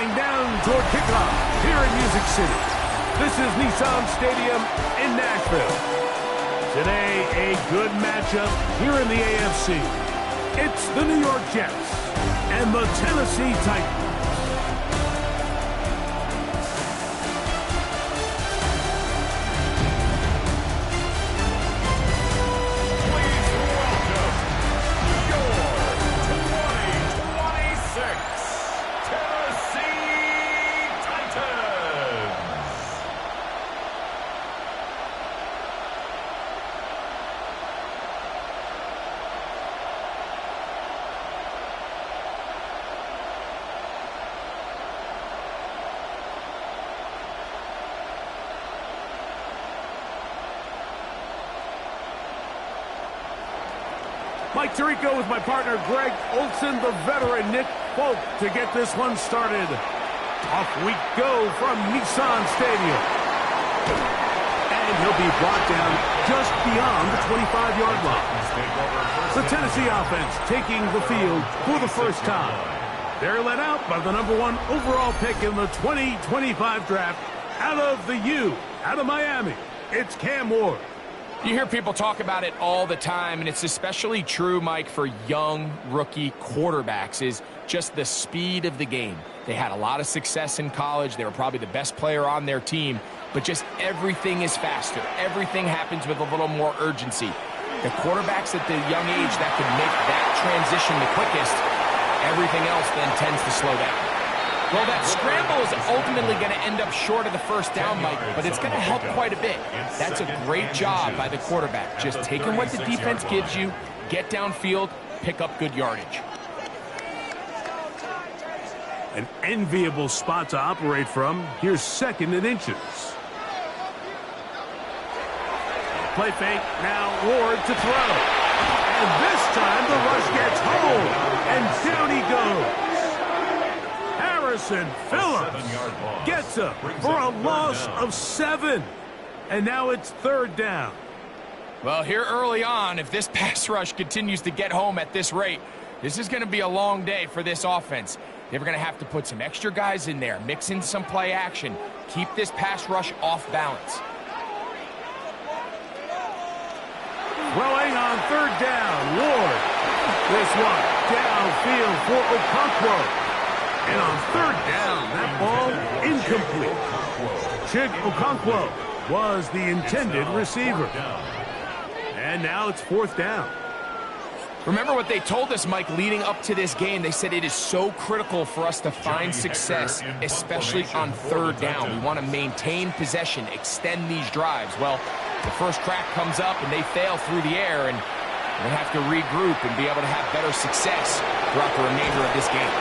counting down toward kickoff here in Music City. This is Nissan Stadium in Nashville. Today, a good matchup here in the AFC. It's the New York Jets and the Tennessee Titans. Mike Tirico with my partner Greg Olson, the veteran Nick Folk to get this one started. Off we go from Nissan Stadium. And he'll be brought down just beyond the 25-yard line. The Tennessee offense taking the field for the first time. They're led out by the #1 overall pick in the 2025 draft out of the U, out of Miami. It's Cam Ward. You hear people talk about it all the time, and it's especially true, Mike, for young rookie quarterbacks, is just the speed of the game. They had a lot of success in college. They were probably the best player on their team, but just everything is faster. Everything happens with a little more urgency. The quarterbacks at the young age that can make that transition the quickest, everything else then tends to slow down. Well, that scramble is ultimately going to end up short of the first down, Mike, but it's going to help quite a bit. That's a great job by the quarterback. Just taking what the defense gives you, get downfield, pick up good yardage. An enviable spot to operate from. Here's 2nd and inches. Play fake, now Ward to throw. And this time the rush gets home, and down he goes. Harrison Phillips gets up for a loss of 7. And now it's 3rd down. Well, here early on, if this pass rush continues to get home at this rate, this is going to be a long day for this offense. They're going to have to put some extra guys in there, mix in some play action, keep this pass rush off balance. Throwing on 3rd down, Ward. This one downfield for Okonkwo. And on 3rd down, that ball incomplete. Chig Okonkwo was the intended receiver. And now it's 4th down. Remember what they told us, Mike, leading up to this game. They said it is so critical for us to find success, especially on 3rd down. We want to maintain possession, extend these drives. Well, the first crack comes up and they fail through the air, and we'll have to regroup and be able to have better success throughout the remainder of this game.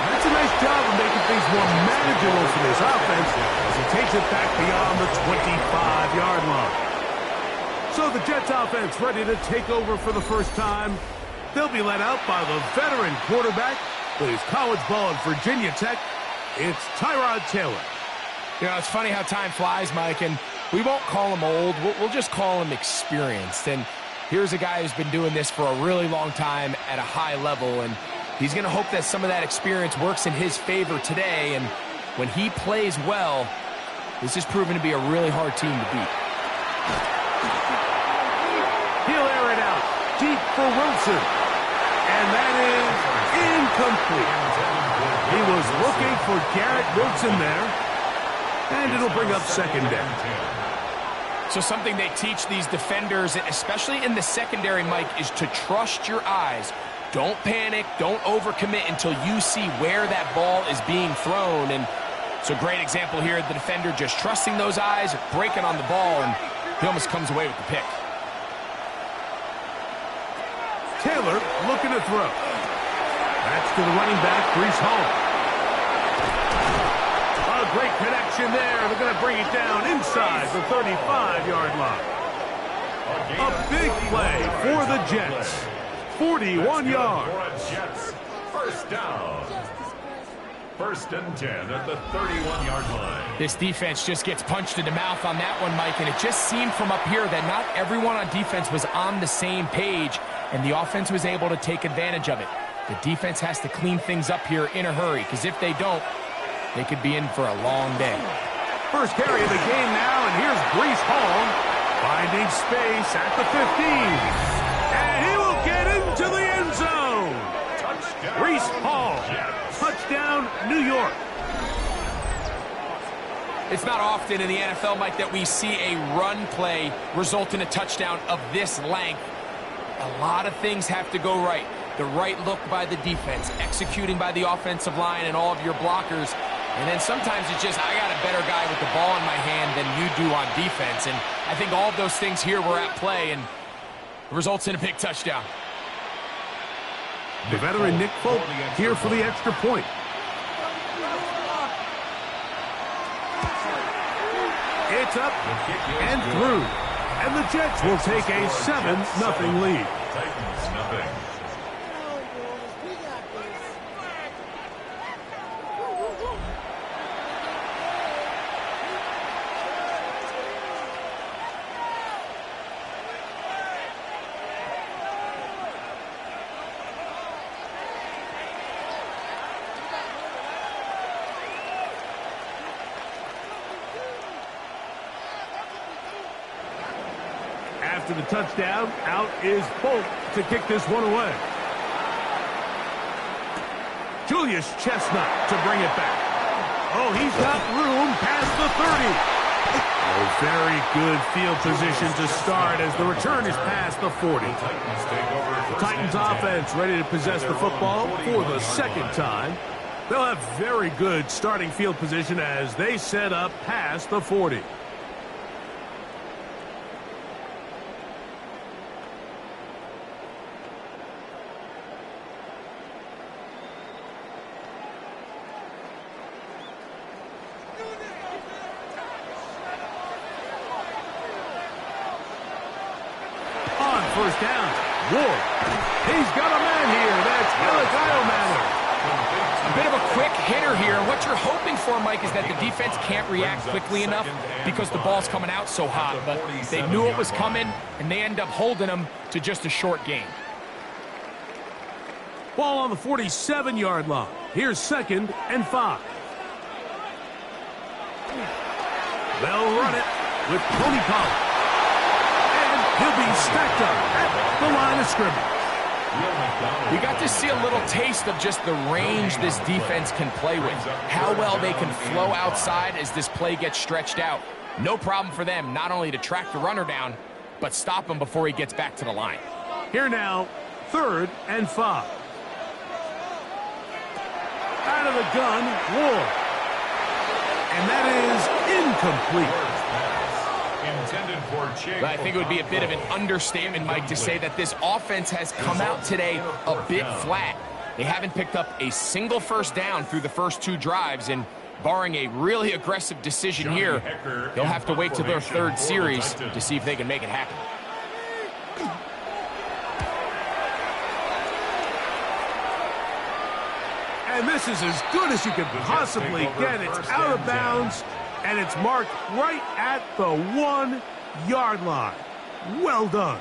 That's a nice job of making things more manageable for this offense as he takes it back beyond the 25-yard line. So the Jets offense ready to take over for the first time. They'll be led out by the veteran quarterback, plays college ball at Virginia Tech. It's Tyrod Taylor. You know, it's funny how time flies, Mike, and we won't call him old. We'll just call him experienced. And here's a guy who's been doing this for a really long time at a high level, and he's going to hope that some of that experience works in his favor today. And when he plays well, this is proven to be a really hard team to beat. He'll air it out deep for Wilson. And that is incomplete. He was looking for Garrett Wilson there. And it'll bring up 2nd down. So something they teach these defenders, especially in the secondary, Mike, is to trust your eyes. Don't panic, don't overcommit until you see where that ball is being thrown. And it's a great example here, the defender just trusting those eyes, breaking on the ball, and he almost comes away with the pick. Taylor looking to throw. That's to the running back, Breece Hall. A great connection there. They're going to bring it down inside the 35-yard line. A big play for the Jets. 41 yards. Jets. First down. 1st and 10 at the 31-yard line. This defense just gets punched in the mouth on that one, Mike, and it just seemed from up here that not everyone on defense was on the same page, and the offense was able to take advantage of it. The defense has to clean things up here in a hurry, because if they don't, they could be in for a long day. First carry of the game now, and here's Breece Hall finding space at the 15. And he will get into the end zone. Touchdown. Breece Hall, Jets. touchdown, New York. It's not often in the NFL, Mike, that we see a run play result in a touchdown of this length. A lot of things have to go right. The right look by the defense, executing by the offensive line and all of your blockers. And then sometimes it's just, I got a better guy with the ball in my hand than you do on defense. And I think all of those things here were at play, and it results in a big touchdown. The veteran Nick Folk here for the extra point. It's up and through. And the Jets will take a 7-0 lead. Titans, nothing. After the touchdown, out is Folk to kick this one away. Julius Chestnut to bring it back. Oh, he's got room past the 30. Oh, very good field position to start as the return is past the 40. Titans take over. Titans offense ready to possess the football for the second time. They'll have very good starting field position as they set up past the 40. First down. Ward. He's got a man here. That's Elikyle Manning. A bit of a quick hitter here. What you're hoping for, Mike, is that the defense can't react quickly enough because the ball's coming out so hot. But they knew it was coming, and they end up holding them to just a short gain. Ball on the 47-yard line. Here's 2nd and 5. They'll run it with Tony Pollard. He'll be stacked up at the line of scrimmage. We got to see a little taste of just the range this defense can play with. How well they can flow outside as this play gets stretched out. No problem for them not only to track the runner down, but stop him before he gets back to the line. Here now, 3rd and 5. Out of the gun, Ward. And that is incomplete. I think it would be a bit of an understatement, Mike, to say that this offense has come out today a bit flat. They haven't picked up a single first down through the first 2 drives, and barring a really aggressive decision here, they'll have to wait till their 3rd series to see if they can make it happen. And this is as good as you can possibly get. It's out of bounds, and it's marked right at the 1-yard line. Well done.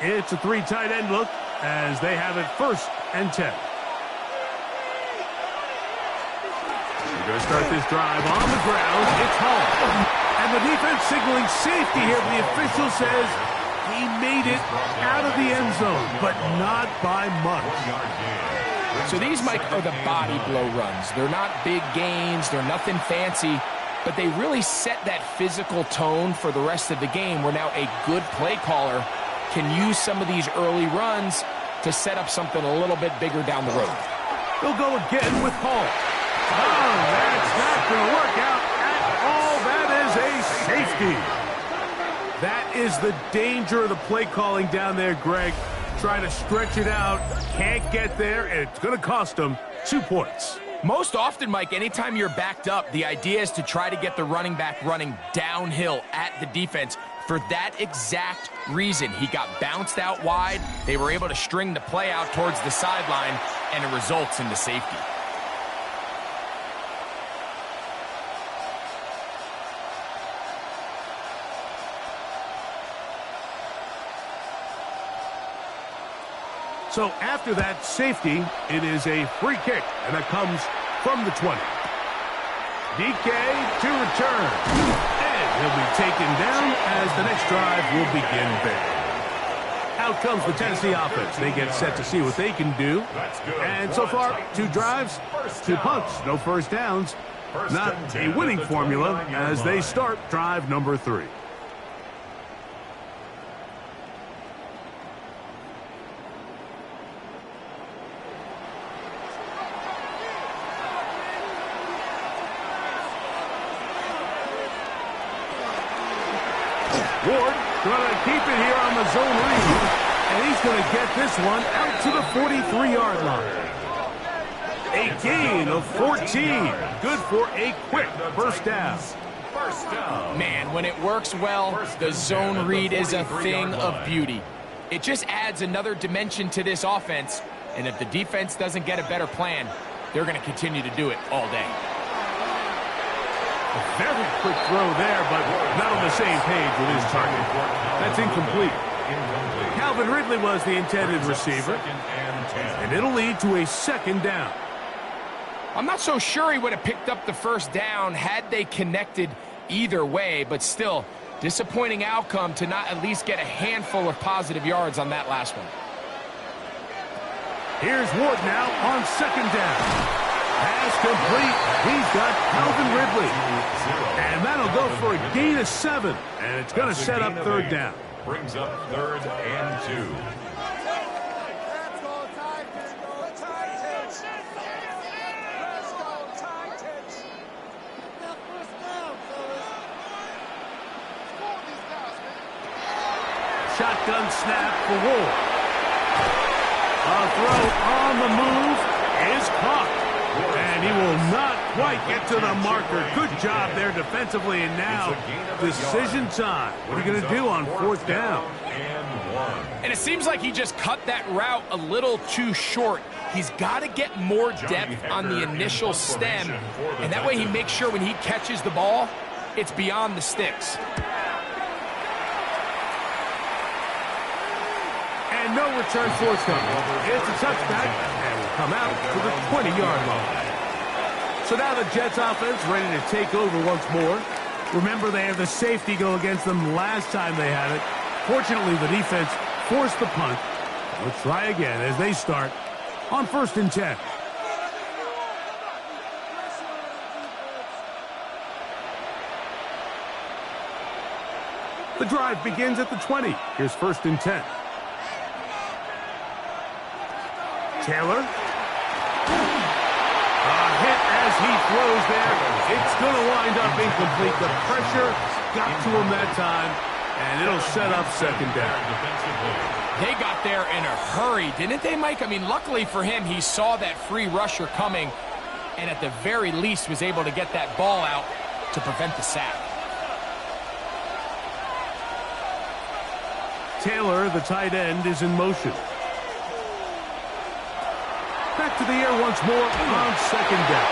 It's a 3 tight end look as they have it 1st and 10. We're going to start this drive on the ground. It's Hall. And the defense signaling safety here. The official says he made it out of the end zone, but not by much. So these, Mike, are the body blow runs. They're not big gains. They're nothing fancy, but they really set that physical tone for the rest of the game where now a good play caller can use some of these early runs to set up something a little bit bigger down the road. They'll go again with Hall. Oh, that's not going to work out at all. That is a safety. That is the danger of the play calling down there, Greg. Trying to stretch it out, can't get there, and it's going to cost them 2 points. Most often, Mike, anytime you're backed up, the idea is to try to get the running back running downhill at the defense, for that exact reason. He got bounced out wide. They were able to string the play out towards the sideline, and it results in the safety. So after that safety, it is a free kick, and that comes from the 20. DK to return, and he'll be taken down as the next drive will begin there. Out comes the Tennessee offense. They get set to see what they can do. And so far, 2 drives, 2 punts, no first downs. Not a winning formula as they start drive number 3. Ward going to keep it here on the zone read, and he's going to get this one out to the 43-yard line. A gain of 14. Good for a quick first down. Man, when it works well, the zone read is a thing of beauty. It just adds another dimension to this offense, and if the defense doesn't get a better plan, they're going to continue to do it all day. A very quick throw there, but not on the same page with his target. That's incomplete. Calvin Ridley was the intended receiver, and it'll lead to a second down. I'm not so sure he would have picked up the first down had they connected either way, but still, disappointing outcome to not at least get a handful of positive yards on that last one. Here's Ward now on second down. Pass complete. He's got Calvin Ridley. And that'll go for a gain of 7. And it's going to set up third down. Brings up 3rd and 2. Shotgun snap for Ward. A throw on the move is caught. And he will not quite get to the marker. Good job there defensively. And now, decision time. What are you going to do on 4th down? And it seems like he just cut that route a little too short. He's got to get more depth on the initial stem. And that way he makes sure when he catches the ball, it's beyond the sticks. And no return forthcoming. It's a touchback, and will come out to the 20-yard line. So now the Jets offense ready to take over once more. Remember, they had the safety go against them last time they had it. Fortunately, the defense forced the punt. Let's try again as they start on 1st and 10. The drive begins at the 20. Here's 1st and 10. Taylor. A hit as he throws there. It's going to wind up incomplete. The pressure got to him that time, and it'll set up second down. They got there in a hurry, didn't they, Mike? I mean, luckily for him, he saw that free rusher coming, and at the very least was able to get that ball out to prevent the sack. Taylor, the tight end, is in motion. Back to the air once more on second down.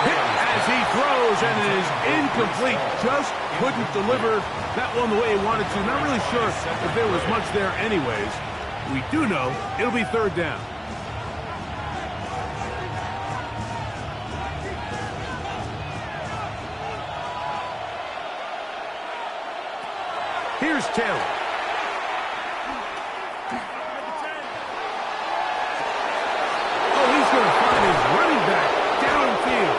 Hit as he throws, and it is incomplete. Just couldn't deliver that one the way he wanted to. Not really sure if there was much there anyways. We do know it'll be third down. Here's Taylor. Going to find his running back downfield.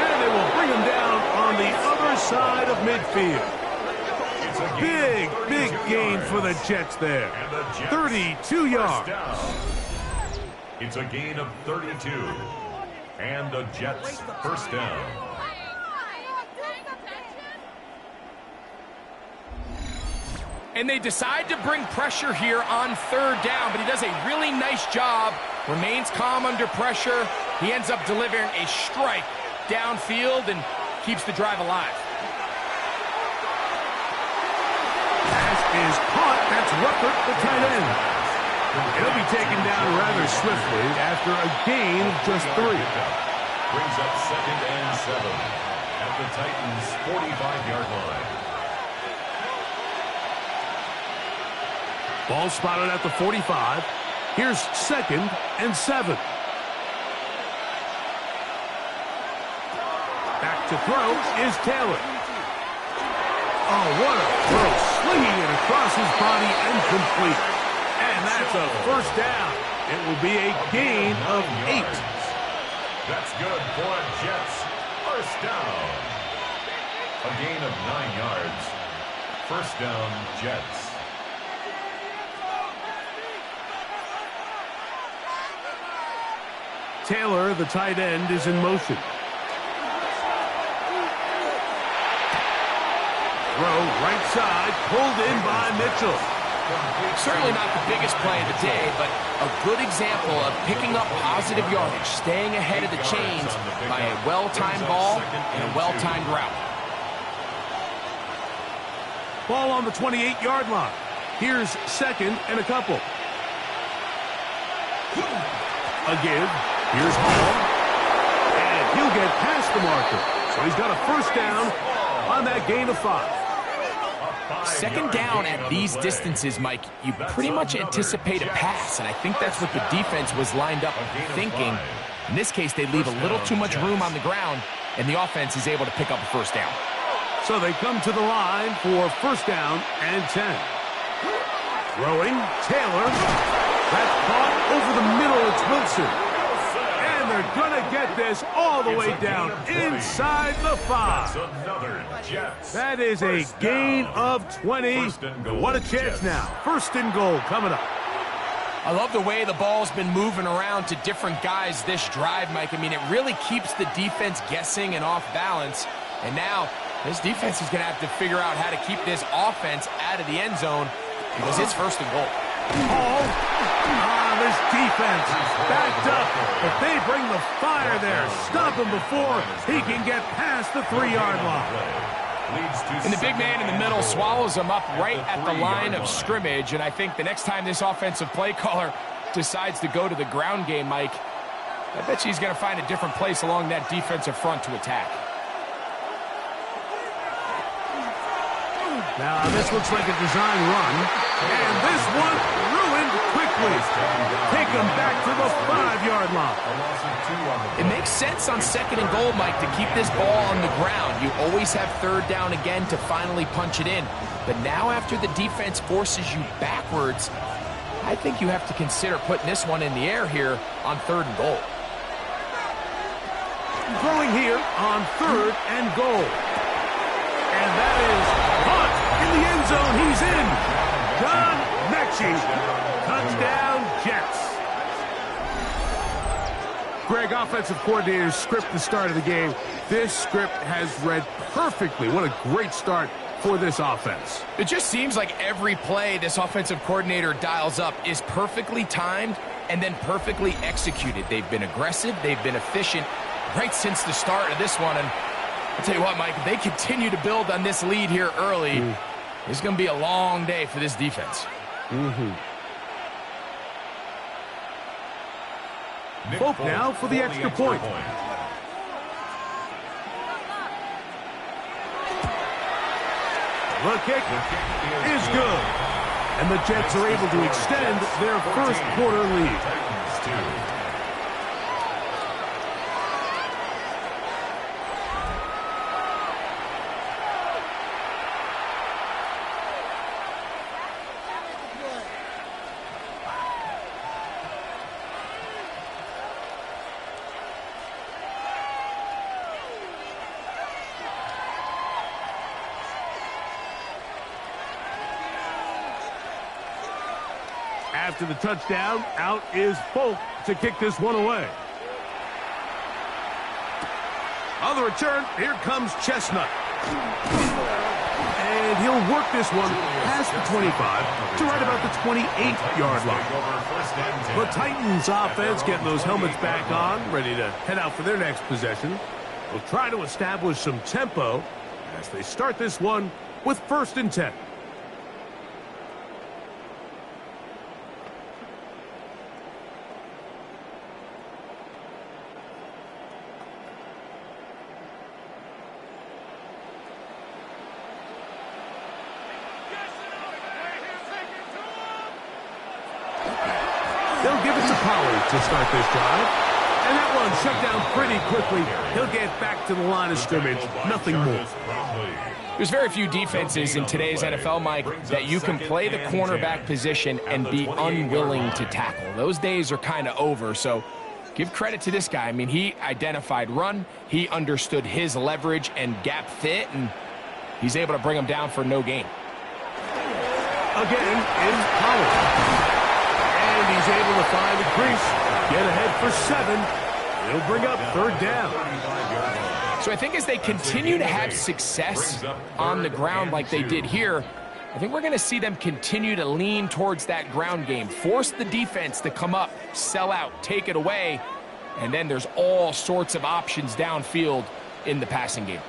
And they will bring him down on the other side of midfield. Big gain for the Jets there. 32 yards. It's a gain of 32. And the Jets first down. And they decide to bring pressure here on third down, but he does a really nice job. Remains calm under pressure. He ends up delivering a strike downfield and keeps the drive alive. is caught. That's Ruckert, the tight end. He'll be taken down rather swiftly after a gain of just 3. Brings up 2nd and 7 at the Titans' 45-yard line. Ball spotted at the 45. Here's 2nd and 7. Back to throw is Taylor. Oh, what a throw. Slinging it across his body and complete. And that's a first down. It will be a gain of 8. That's good for a Jets first down. A gain of 9 yards. First down, Jets. Taylor, the tight end, is in motion. Throw right side, pulled in by Mitchell. Certainly not the biggest play of the day, but a good example of picking up positive yardage, staying ahead of the chains by a well-timed ball and a well-timed route. Ball on the 28-yard line. Here's 2nd and a couple. A give. Here's Hall. And he'll get past the marker. So he's got a first down on that gain of 5. 2nd down at these distances, Mike, you pretty much anticipate a pass, and I think that's what the defense was lined up thinking. In this case, they leave a little too much room on the ground, and the offense is able to pick up a first down. So they come to the line for first down and 10. Throwing, Taylor. That's caught over the middle. It's Wilson. And they're going to get this all the way down inside the 5. That is a gain of 20. What a chance now. First and goal coming up. I love the way the ball's been moving around to different guys this drive, Mike. I mean, it really keeps the defense guessing and off balance. And now this defense is going to have to figure out how to keep this offense out of the end zone because it's first and goal. This defense backed up, but they bring the fire there. Stop him before he can get past the 3-yard line. And the big man in the middle swallows him up right at the line of scrimmage, and I think the next time this offensive play caller decides to go to the ground game, Mike, I bet he's going to find a different place along that defensive front to attack. Now, this looks like a design run, and this one ruined quickly. Take him back to the 5-yard line. It makes sense on 2nd and goal, Mike, to keep this ball on the ground. You always have 3rd down again to finally punch it in. But now after the defense forces you backwards, I think you have to consider putting this one in the air here on 3rd and goal. Throwing here on 3rd and goal. And that is caught in the end zone. He's in. John Mechie. Touchdown, Jets. Greg, offensive coordinator's script the start of the game. This script has read perfectly. What a great start for this offense. It just seems like every play this offensive coordinator dials up is perfectly timed and then perfectly executed. They've been aggressive. They've been efficient right since the start of this one. And I'll tell you what, Mike, if they continue to build on this lead here early, it's going to be a long day for this defense. Folk now for the extra point. The kick is good. And the Jets are able to extend their first quarter lead. After the touchdown, out is Folk to kick this one away. On the return, here comes Chestnut. And he'll work this one past the 25 to right about the 28-yard line. The Titans offense getting those helmets back on, ready to head out for their next possession. Will try to establish some tempo as they start this one with 1st and 10. They'll give it to Pollard to start this drive. And that one shut down pretty quickly. He'll get back to the line of scrimmage. Nothing more. There's very few defenses in today's NFL, Mike, that you can play the cornerback position and be unwilling to tackle. Those days are kind of over, so give credit to this guy. I mean, he identified run, he understood his leverage and gap fit, and he's able to bring him down for no gain. Again is Pollard. And he's able to find the crease, get ahead for 7. He'll bring up third down. So I think as they continue to have success on the ground like they did here, I think we're going to see them continue to lean towards that ground game, force the defense to come up, sell out, take it away, and then there's all sorts of options downfield in the passing game.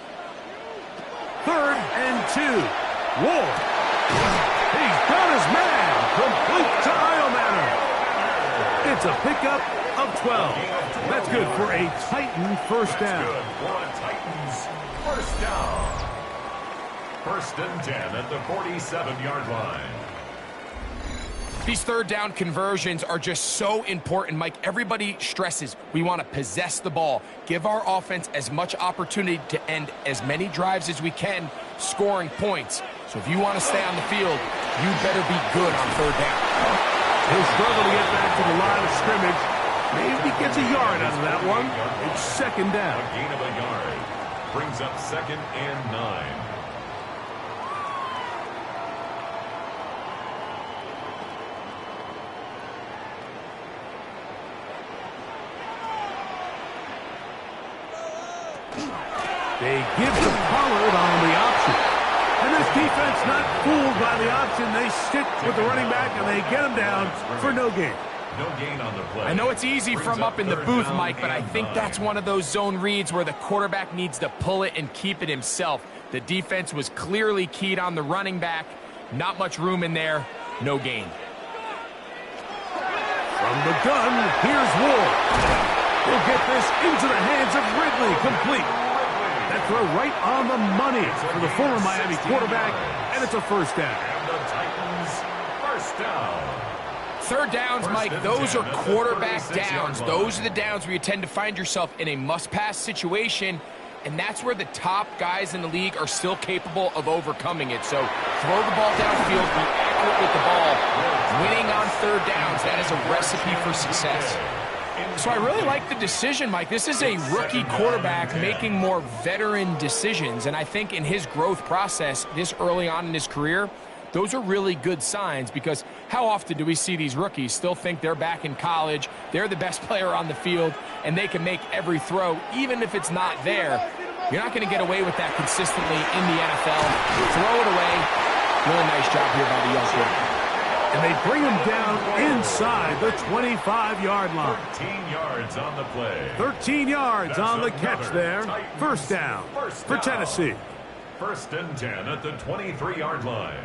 3rd and 2. Ward. He's got his man. Complete to Iomanner. It's a pickup of 12. That's good for a Titan first down. First down. 1st and 10 at the 47-yard line. These third down conversions are just so important, Mike. Everybody stresses we want to possess the ball, give our offense as much opportunity to end as many drives as we can, scoring points. So if you want to stay on the field, you better be good on third down. He'll struggle to get back to the line of scrimmage. Maybe gets a yard out of that one. It's 2nd down. A gain of a yard. Brings up 2nd and 9. They give to Pollard on the option. And this defense not fooled by the option. They stick with the running back and they get him down for no gain. No gain on the play. I know it's easy from up in the booth, Mike, but I think that's one of those zone reads where the quarterback needs to pull it and keep it himself. The defense was clearly keyed on the running back. Not much room in there. No gain. From the gun, here's Ward. He'll get this into the hands of Ridley. Complete. That throw right on the money for the former Miami quarterback, and it's a first down. And the Titans, first down. Third downs, Mike, those are quarterback downs. Those are the downs where you tend to find yourself in a must-pass situation, and that's where the top guys in the league are still capable of overcoming it. So throw the ball downfield, be accurate with the ball. Winning on third downs, that is a recipe for success. So I really like the decision, Mike. This is a rookie quarterback making more veteran decisions, and I think in his growth process this early on in his career, those are really good signs, because how often do we see these rookies still think they're back in college, they're the best player on the field, and they can make every throw, even if it's not there. You're not going to get away with that consistently in the NFL. Throw it away. Really nice job here by the young quarterback. And they bring him down inside the 25-yard line. 13 yards on the play. 13 yards on the catch there. First down for Tennessee. 1st and 10 at the 23-yard line.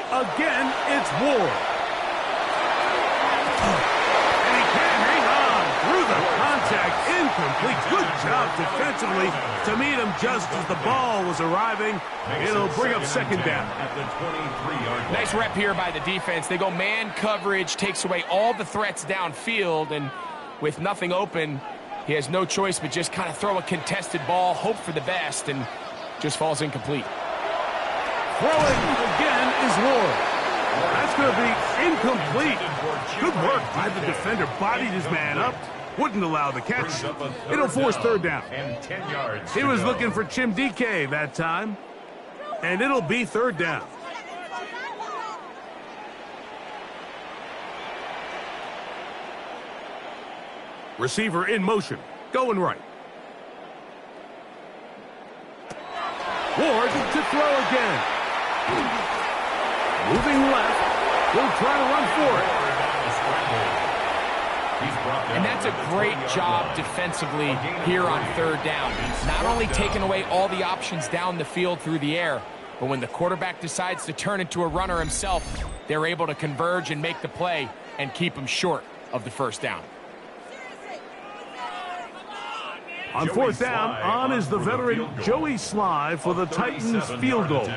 Again, it's Ward. And he can't hang on through the contact. Incomplete. Good job defensively to meet him just as the ball was arriving. It'll bring up 2nd down. At the 23-yard line. Nice rep here by the defense. They go man coverage, takes away all the threats downfield, and with nothing open, he has no choice but just kind of throw a contested ball, hope for the best, and just falls incomplete. Throwing again is Ward. That's going to be incomplete. Good work by the defender. Bodied his man up. Wouldn't allow the catch. It'll force third down. And 10 yards. He was looking for Chim DK that time. And it'll be third down. Receiver in motion. Going right. Ward to throw again. Moving left. He'll try to run for it. And that's a great job defensively here on third down. Not only taking away all the options down the field through the air, but when the quarterback decides to turn into a runner himself, they're able to converge and make the play and keep him short of the first down. On fourth down, on is the veteran Joey Sly for the Titans field goal.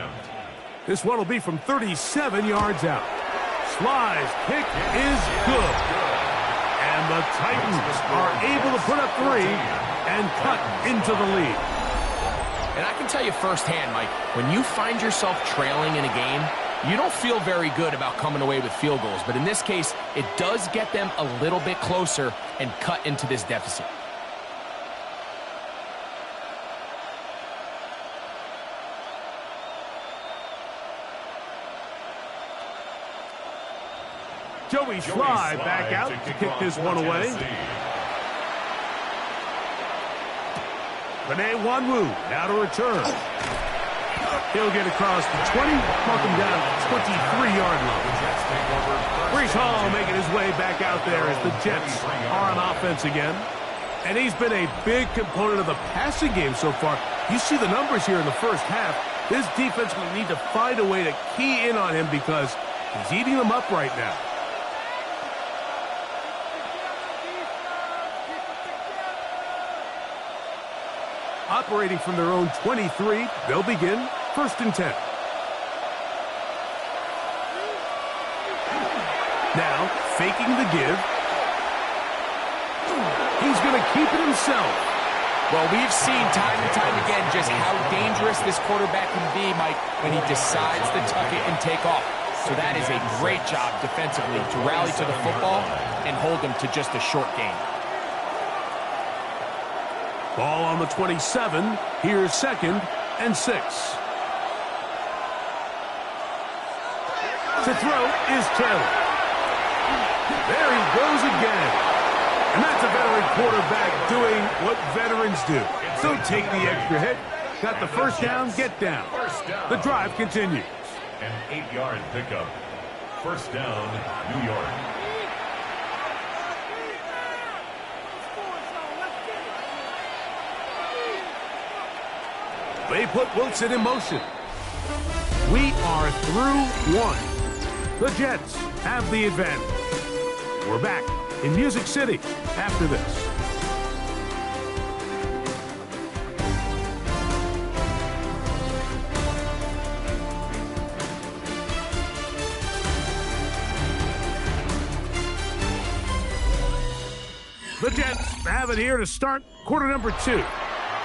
This one will be from 37 yards out. Sly's kick is good. And the Titans are able to put up 3 and cut into the lead. And I can tell you firsthand, Mike, when you find yourself trailing in a game, you don't feel very good about coming away with field goals. But in this case, it does get them a little bit closer and cut into this deficit. Joey Sly back out to kick this one away. Rene Wanwu now to return. He'll get across the 20, mark him down at the 23-yard line. Breece Hall making his way back out there as the Jets are on offense again. And he's been a big component of the passing game so far. You see the numbers here in the first half. This defense will need to find a way to key in on him because he's eating them up right now. Operating from their own 23, they'll begin 1st and 10. Now, faking the give. He's going to keep it himself. Well, we've seen time and time again just how dangerous this quarterback can be, Mike, when he decides to tuck it and take off. So that is a great job defensively to rally to the football and hold him to just a short gain. Ball on the 27. Here's 2nd and 6. To throw is Taylor. There he goes again. And that's a veteran quarterback doing what veterans do. Don't take the extra hit. Got the first down, get down. The drive continues. An 8-yard pickup. 1st down, New York. They put Wilson in motion. We are through 1. The Jets have the advantage. We're back in Music City after this. The Jets have it here to start quarter number 2.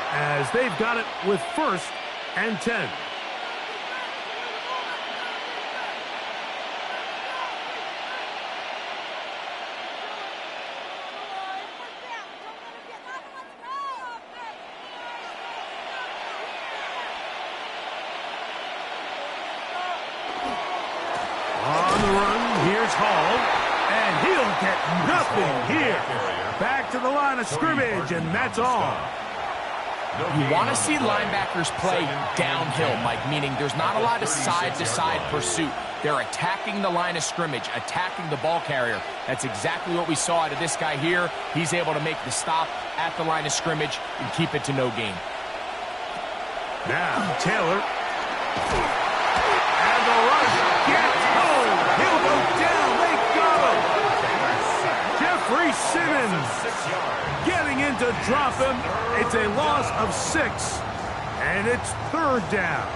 As they've got it with 1st and 10. On the run, here's Hall, and he'll get nothing here. Back to the line of scrimmage, and that's all. You want to see linebackers play downhill, Mike, meaning there's not a lot of side-to-side pursuit. They're attacking the line of scrimmage, attacking the ball carrier. That's exactly what we saw out of this guy here. He's able to make the stop at the line of scrimmage and keep it to no gain. Now, Taylor. And the rush gets home. He'll go down. They got him. Jeffrey Simmons getting in to drop him. It's a loss of 6, and it's 3rd down.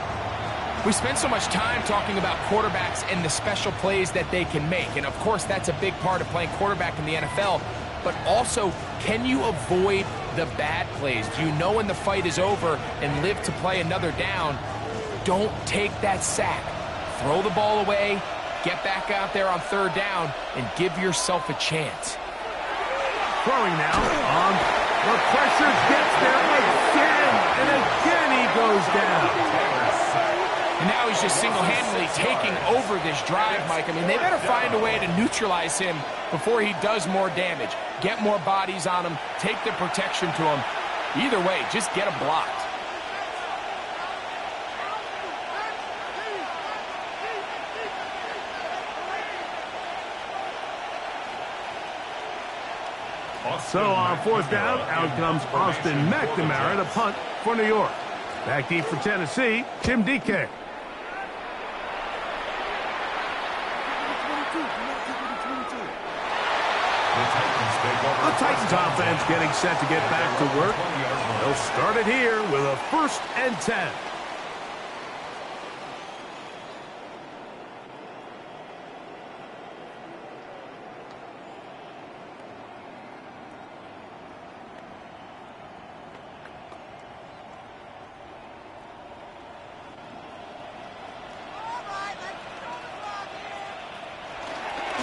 We spend so much time talking about quarterbacks and the special plays that they can make, and of course that's a big part of playing quarterback in the NFL, but also, can you avoid the bad plays? Do you know when the fight is over and live to play another down? Don't take that sack. Throw the ball away, get back out there on 3rd down, and give yourself a chance. Throwing now on the pressure gets there again, and again he goes down. And now he's just single-handedly taking over this drive, Mike. I mean, they better find a way to neutralize him before he does more damage. Get more bodies on him, take the protection to him. Either way, just get him blocked. So on 4th down, out comes Austin McNamara to punt for New York. Back deep for Tennessee, Tim DK. The Titans The Titans offense getting set to get back to work. They'll start it here with a 1st and 10.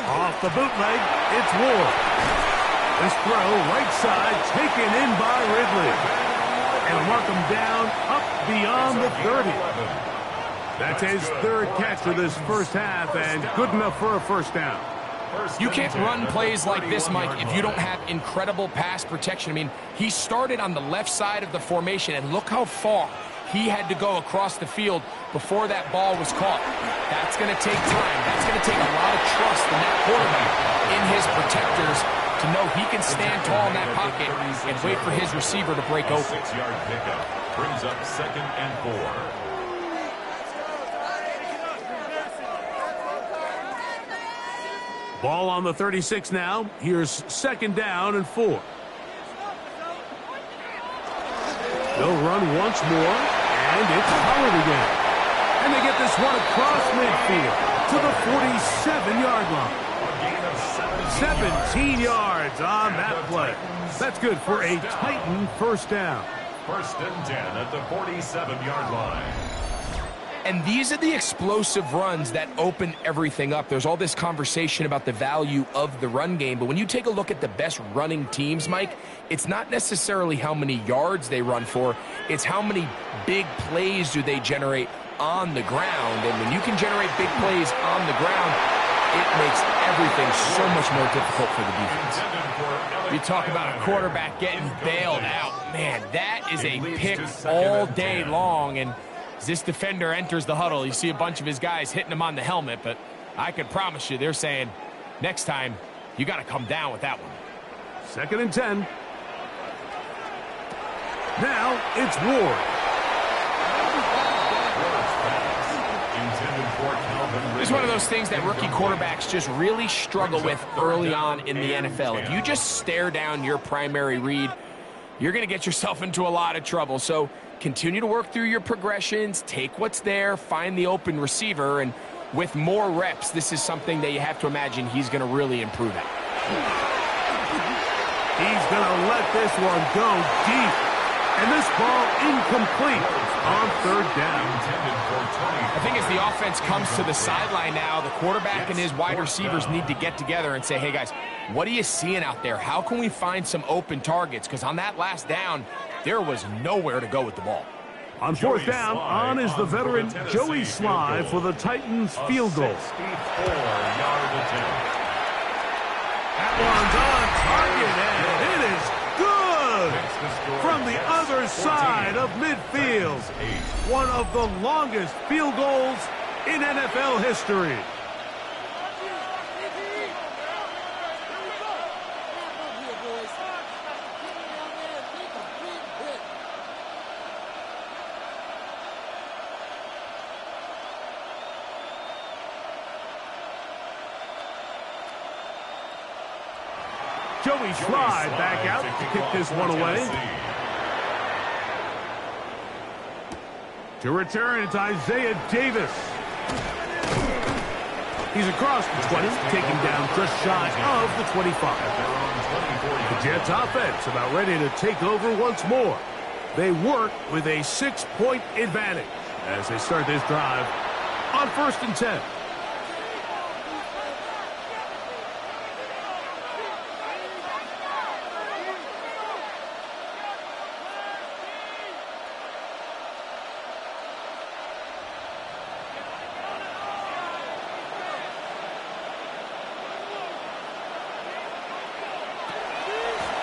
Off the bootleg, it's Ward. This throw, right side, taken in by Ridley. And mark him down up beyond the 30. That's his 3rd catch of this first half, and good enough for a 1st down. You can't run plays like this, Mike, if you don't have incredible pass protection. I mean, he started on the left side of the formation, and look how far he had to go across the field before that ball was caught. That's going to take time. That's going to take a lot of trust in that quarterback, in his protectors, to know he can stand tall in that pocket and wait for his receiver to break open. 6-yard pickup brings up 2nd and 4. Ball on the 36 now. Here's 2nd down and 4. They'll run once more, and it's Pollard again. And they get this one across midfield to the 47-yard line. 17 yards on that play. That's good for a Titan 1st down. 1st and 10 at the 47-yard line. And these are the explosive runs that open everything up. There's all this conversation about the value of the run game, but when you take a look at the best running teams, Mike, it's not necessarily how many yards they run for, it's how many big plays do they generate on the ground. And when you can generate big plays on the ground, it makes everything so much more difficult for the defense. You talk about a quarterback getting bailed out. Man, that is a pick all day long, and as this defender enters the huddle, you see a bunch of his guys hitting him on the helmet, but I can promise you they're saying, next time, you got to come down with that one. 2nd and 10. Now it's Ward. It's one of those things that rookie quarterbacks just really struggle with early on in the NFL. If you just stare down your primary read, you're going to get yourself into a lot of trouble. So continue to work through your progressions, take what's there, find the open receiver, and with more reps, this is something that you have to imagine he's going to really improve at. He's going to let this one go deep. And this ball incomplete on 3rd down. I think as the offense comes to the sideline now, the quarterback and his wide receivers need to get together and say, hey guys, what are you seeing out there? How can we find some open targets? Because on that last down, there was nowhere to go with the ball. On 4th down, on is the veteran Joey Sly for the Titans field goal. That one's on target, and it is good from the other side of midfield. One of the longest field goals in NFL history. Joey Sly back out to kick this one away. To return, it's Isaiah Davis. He's across the 20, taken down just shy of the 25. The Jets offense about ready to take over once more. They work with a 6-point advantage as they start this drive on 1st and 10.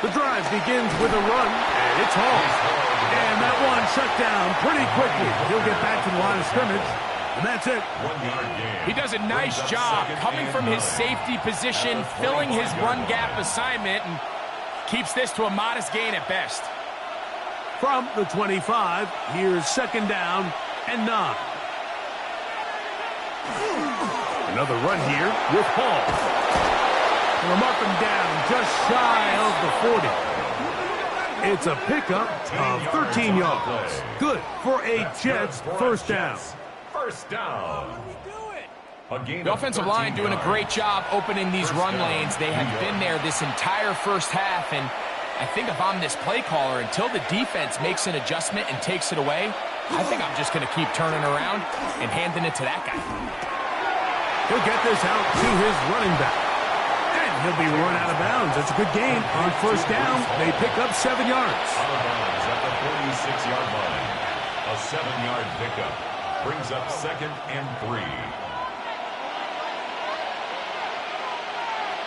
The drive begins with a run, and it's Hall. And that one shut down pretty quickly. He'll get back to the line of scrimmage, and that's it. He does a nice job coming from his safety position, filling his run gap assignment, and keeps this to a modest gain at best. From the 25, here's 2nd down and 9. Another run here with Hall. They'll mark him down just shy of the 40. It's a pickup of 13 yards. Good for a Jets first down. First down. The offensive line doing a great job opening these run lanes. They have been there this entire first half, and I think if I'm this play caller, until the defense makes an adjustment and takes it away, I think I'm just going to keep turning around and handing it to that guy. He'll get this out to his running back. And he'll be run out of bounds. It's a good game. On first down, they pick up 7 yards. Out of bounds at the 46-yard line. A 7-yard pickup brings up 2nd and 3.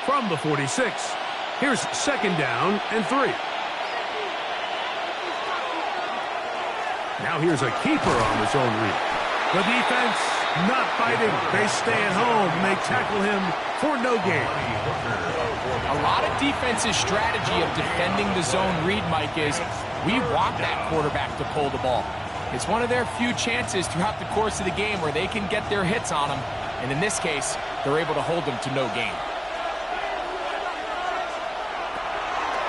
From the 46, here's 2nd down and 3. Now here's a keeper on his own read. The defense not fighting. They stay at home. They tackle him for no gain. A lot of defense's strategy of defending the zone read, Mike, is we want that quarterback to pull the ball. It's one of their few chances throughout the course of the game where they can get their hits on him. And in this case, they're able to hold him to no gain.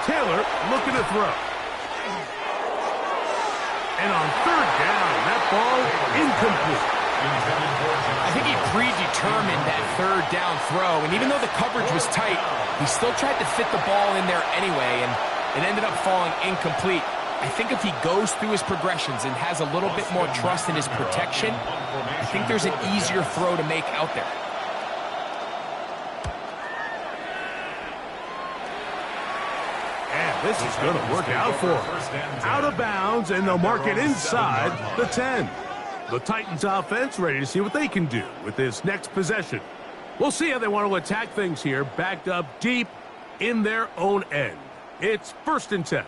Taylor looking to throw. And on 3rd down, that ball incomplete. I think he predetermined that 3rd down throw, and even though the coverage was tight, he still tried to fit the ball in there anyway, and it ended up falling incomplete. I think if he goes through his progressions and has a little bit more trust in his protection, I think there's an easier throw to make out there. This is going to work out for him. Out of bounds, and they'll mark it inside the 10. The Titans offense ready to see what they can do with this next possession. We'll see how they want to attack things here, backed up deep in their own end. It's 1st and 10.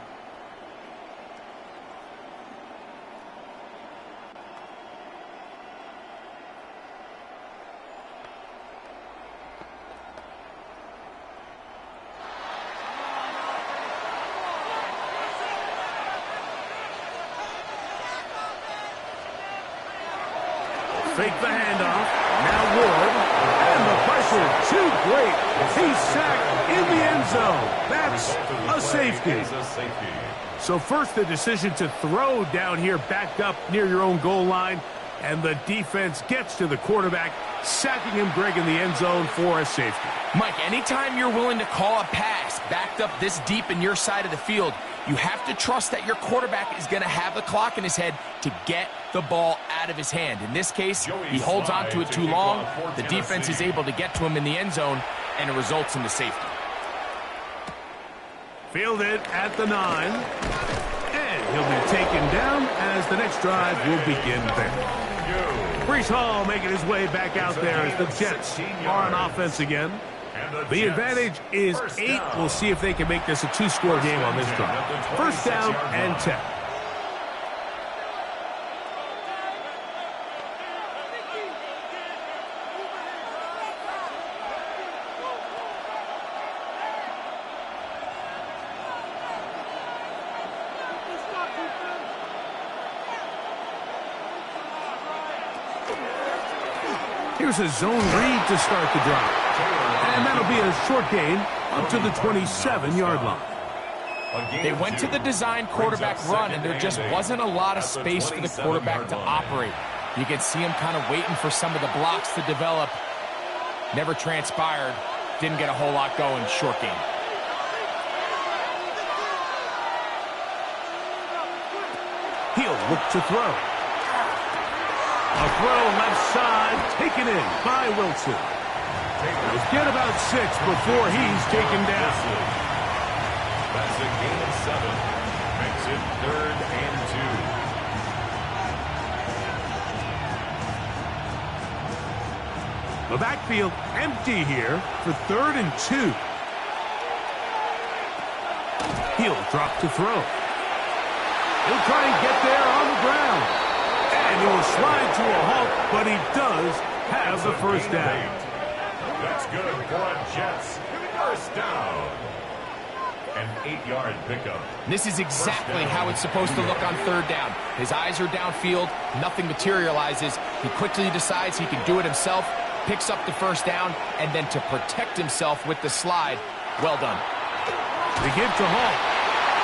Fake the handoff. Now Ward. And the pressure too great. He's sacked in the end zone. That's a safety. So first the decision to throw down here backed up near your own goal line. And the defense gets to the quarterback, sacking him, Greg, in the end zone for a safety. Mike, anytime you're willing to call a pass backed up this deep in your side of the field, you have to trust that your quarterback is going to have the clock in his head to get the ball out of his hand. In this case, he holds on to it too long. The defense is able to get to him in the end zone, and it results in the safety. Fielded at the 9. And he'll be taken down as the next drive will begin there. Breece Hall making his way back out there as the Jets are on offense again. The advantage is 8. We'll see if they can make this a 2-score game on this drive. 1st down and 10. Here's a zone read to start the drive. And that'll be a short gain up to the 27-yard line. They went to the design quarterback run, and there just wasn't a lot of space for the quarterback to operate. You can see him kind of waiting for some of the blocks to develop. Never transpired. Didn't get a whole lot going. Short game. He'll look to throw. A throw left side, taken in by Wilson. He'll get about 6 before he's taken down. That's a gain of 7. Makes it 3rd and 2. The backfield empty here for 3rd and 2. He'll drop to throw. He'll try and get there on the ground. And he will slide to a halt, but he does have the first down. That's good for a Jets first down. An 8-yard pickup. This is exactly how it's supposed to look on 3rd down. His eyes are downfield. Nothing materializes. He quickly decides he can do it himself, picks up the first down, and then to protect himself with the slide, well done. They give to Hall,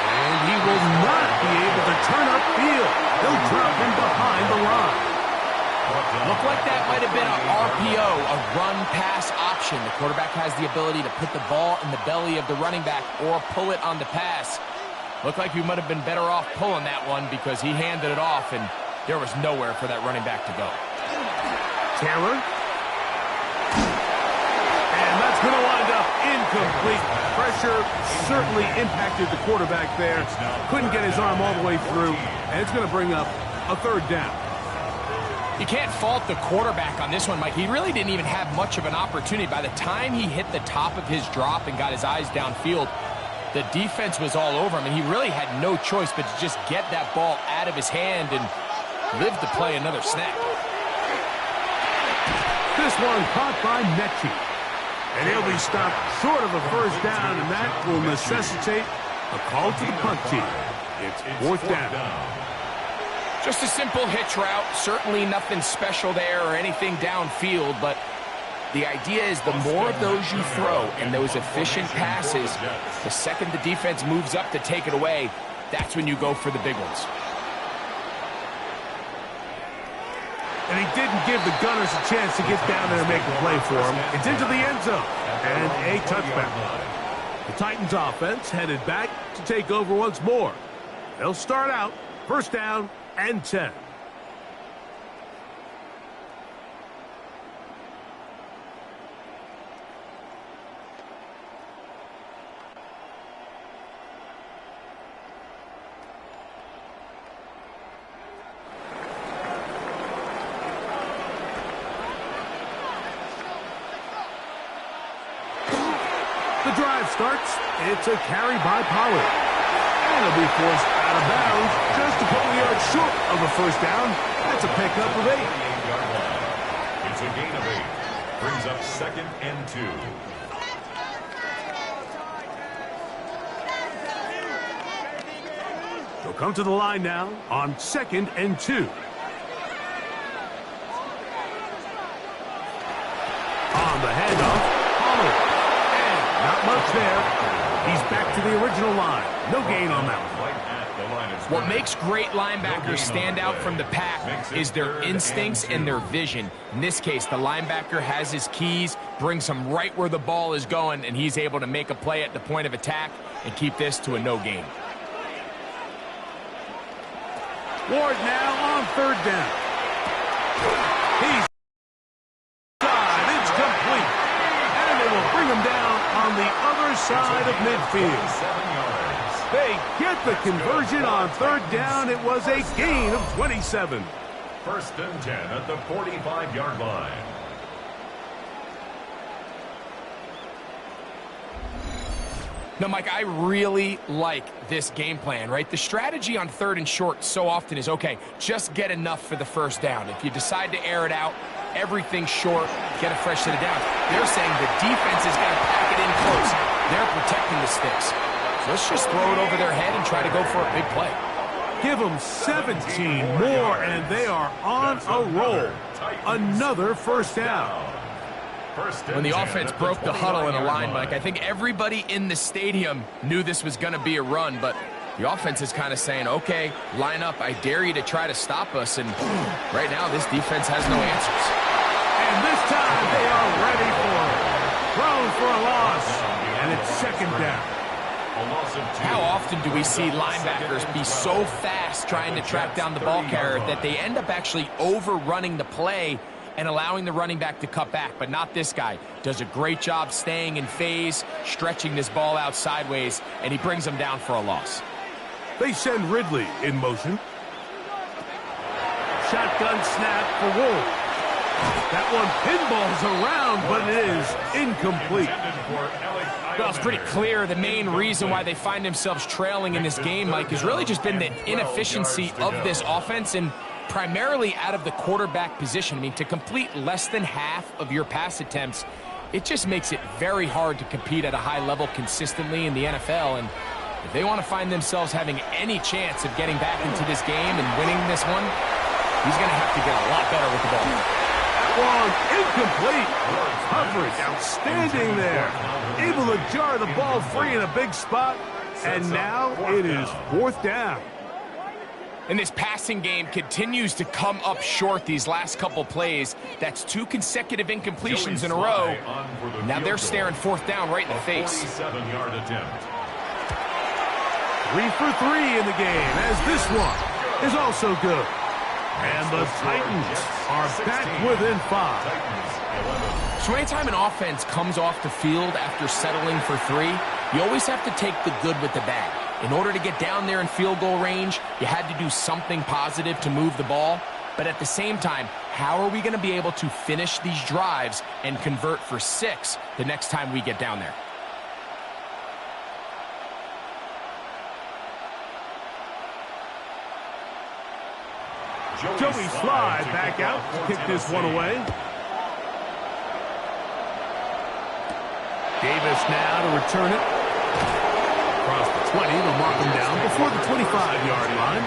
and he will not be able to turn upfield. They'll drop him behind the line. Looked like that might have been an RPO, a run-pass option. The quarterback has the ability to put the ball in the belly of the running back or pull it on the pass. Looked like he might have been better off pulling that one because he handed it off, and there was nowhere for that running back to go. Taylor. And that's going to wind up incomplete. Pressure certainly impacted the quarterback there. Couldn't get his arm all the way through, and it's going to bring up a third down. You can't fault the quarterback on this one, Mike. He really didn't even have much of an opportunity. By the time he hit the top of his drop and got his eyes downfield, the defense was all over him, and he really had no choice but to just get that ball out of his hand and live to play another snap. This one caught by Mechie. And he'll be stopped short of a first down, and that will necessitate a call to the punt team. It's fourth down. Just a simple hitch route. Certainly nothing special there or anything downfield, but the idea is the more of those you throw and those efficient passes, the second the defense moves up to take it away, that's when you go for the big ones. And he didn't give the Gunners a chance to get down there and make a play for him. It's into the end zone and a touchback. The Titans offense headed back to take over once more. They'll start out first down and 10. The drive starts. It's a carry by Pollard. And he'll be forced out of bounds just a couple yards short of a first down. That's a pickup of 8. It's a gain of 8. Brings up 2nd and 2. They'll come to the line now on 2nd and 2. On the handoff, Pollard. Not much there. He's back to the original line. No gain on that one. What makes great linebackers stand out from the pack is their instincts and their vision. In this case, the linebacker has his keys, brings him right where the ball is going, and he's able to make a play at the point of attack and keep this to a no gain. Ward now on third down. He's complete. And they will bring him down on the other side of midfield. They get the conversion on third down. It was a gain of 27. 1st and 10 at the 45-yard line. Now, Mike, I really like this game plan, right? The strategy on 3rd and short so often is, okay, just get enough for the first down. If you decide to air it out, everything's short, get a fresh set of downs. They're saying the defense is going to pack it in close. They're protecting the sticks. So let's just throw it over their head and try to go for a big play. Give them 17 more, and they are on a roll. Another first down. When the offense broke the huddle in a line, Mike, I think everybody in the stadium knew this was going to be a run, but the offense is kind of saying, okay, line up. I dare you to try to stop us, and right now this defense has no answers. And this time they are ready for it. Thrown for a loss, and it's 2nd down. How often do we see linebackers be so fast trying to track down the ball carrier that they end up actually overrunning the play and allowing the running back to cut back? But not this guy. Does a great job staying in phase, stretching this ball out sideways, and he brings them down for a loss. They send Ridley in motion. Shotgun snap for Wolf. That one pinballs around, but it is incomplete. Well, it's pretty clear the main reason why they find themselves trailing in this game, Mike, has really just been the inefficiency of this offense and primarily out of the quarterback position. I mean, to complete less than half of your pass attempts, it just makes it very hard to compete at a high level consistently in the NFL. And if they want to find themselves having any chance of getting back into this game and winning this one, he's going to have to get a lot better with the ball. one incomplete. Coverage outstanding there. Able to jar the ball free in a big spot. And now it is 4th down. And this passing game continues to come up short these last couple plays. That's 2 consecutive incompletions in a row. Now they're staring 4th down right in the face. 47-yard attempt. 3 for 3 in the game, as this one is also good. And the Titans are back within 5. So anytime an offense comes off the field after settling for 3, you always have to take the good with the bad. In order to get down there in field goal range, you had to do something positive to move the ball. But at the same time, how are we going to be able to finish these drives and convert for 6 the next time we get down there? Joey Slye back out to kick this one away. Davis now to return it. Across the 20, they'll mark him down before the 25-yard line.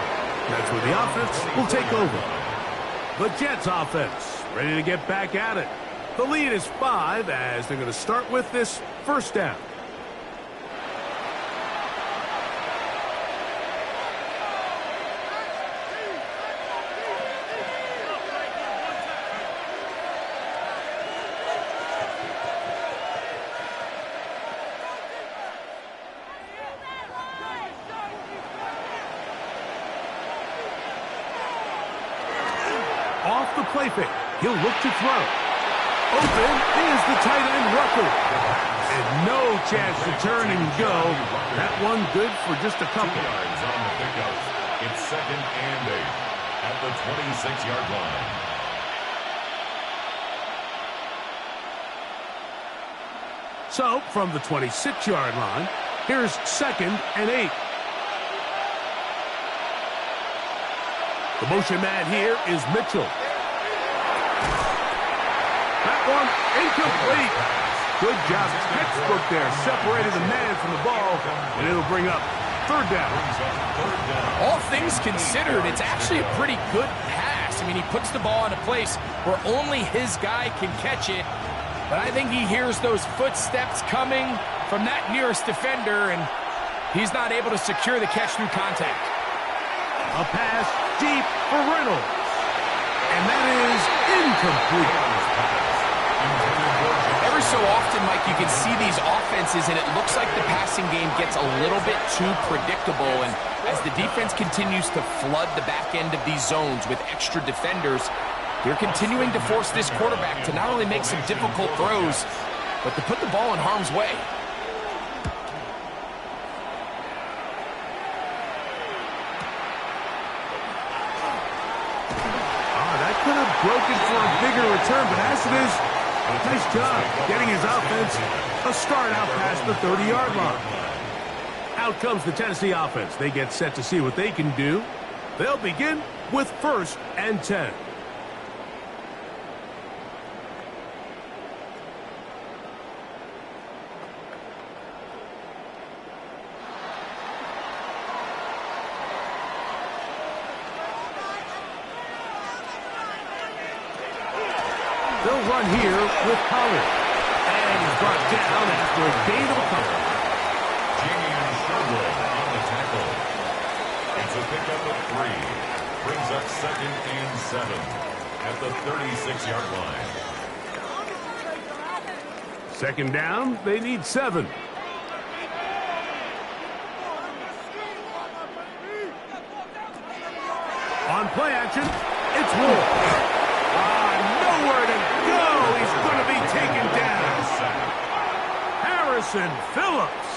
That's where the offense will take over. The Jets offense ready to get back at it. The lead is 5 as they're going to start with this 1st down. Off the play fake, he'll look to throw. Open is the tight end, Rucker. And no chance to turn and go. That one good for just a couple. 2 yards on the pickup. It's 2nd and 8 at the 26-yard line. So, from the 26-yard line, here's 2nd and 8. The motion man here is Mitchell. That one incomplete. Good job. Textbook there. Separated the man from the ball, and it'll bring up 3rd down. All things considered, it's actually a pretty good pass. I mean, he puts the ball in a place where only his guy can catch it. But I think he hears those footsteps coming from that nearest defender, and he's not able to secure the catch through contact. A pass deep for Reynolds. And that is incomplete. Every so often, Mike, you can see these offenses, and it looks like the passing game gets a little bit too predictable. And as the defense continues to flood the back end of these zones with extra defenders, they're continuing to force this quarterback to not only make some difficult throws, but to put the ball in harm's way. Could have broken for a bigger return, but as it is, nice job getting his offense a start out past the 30-yard line. Out comes the Tennessee offense. They get set to see what they can do. They'll begin with 1st and 10. They'll run here with Pollard. And he's brought down after a gain of a couple. Jamian Sherwood on the tackle. It's a pickup of 3. Brings up 2nd and 7 at the 36-yard line. 2nd down, they need 7. On play action, it's Wolf. Nowhere to go. He's going to be taken down. Harrison Phillips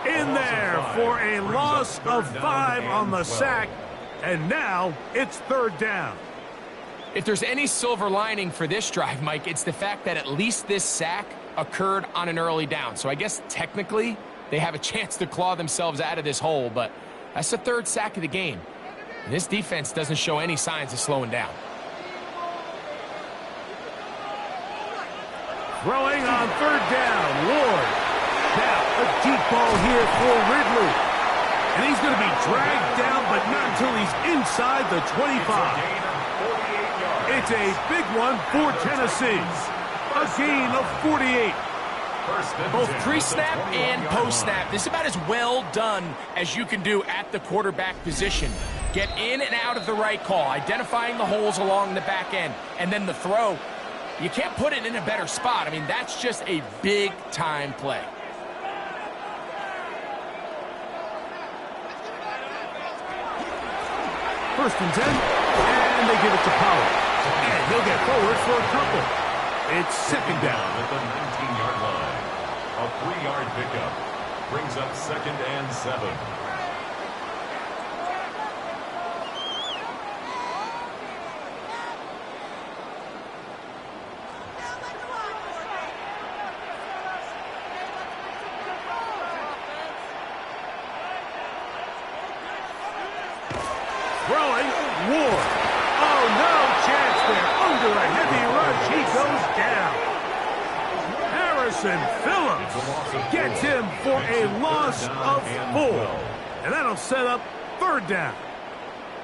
in there for a loss of 5 on the sack. And now it's 3rd down. If there's any silver lining for this drive, Mike, it's the fact that at least this sack occurred on an early down. So I guess technically they have a chance to claw themselves out of this hole, but that's the 3rd sack of the game. And this defense doesn't show any signs of slowing down. Throwing on 3rd down, Ward. Now, a deep ball here for Ridley. And he's going to be dragged down, but not until he's inside the 25. It's a big one for Tennessee. A gain of 48. Both pre-snap and post-snap. This is about as well done as you can do at the quarterback position. Get in and out of the right call, identifying the holes along the back end, and then the throw. You can't put it in a better spot. I mean, that's just a big-time play. First and 10, and they give it to Pollard. And he'll get forward for a couple. It's second down at the 19-yard line. A 3-yard pickup brings up 2nd and 7. Throwing, Ward. Oh, no chance there. Under a heavy rush, he goes down. Harrison Phillips gets him for a loss of 4. And that'll set up third down.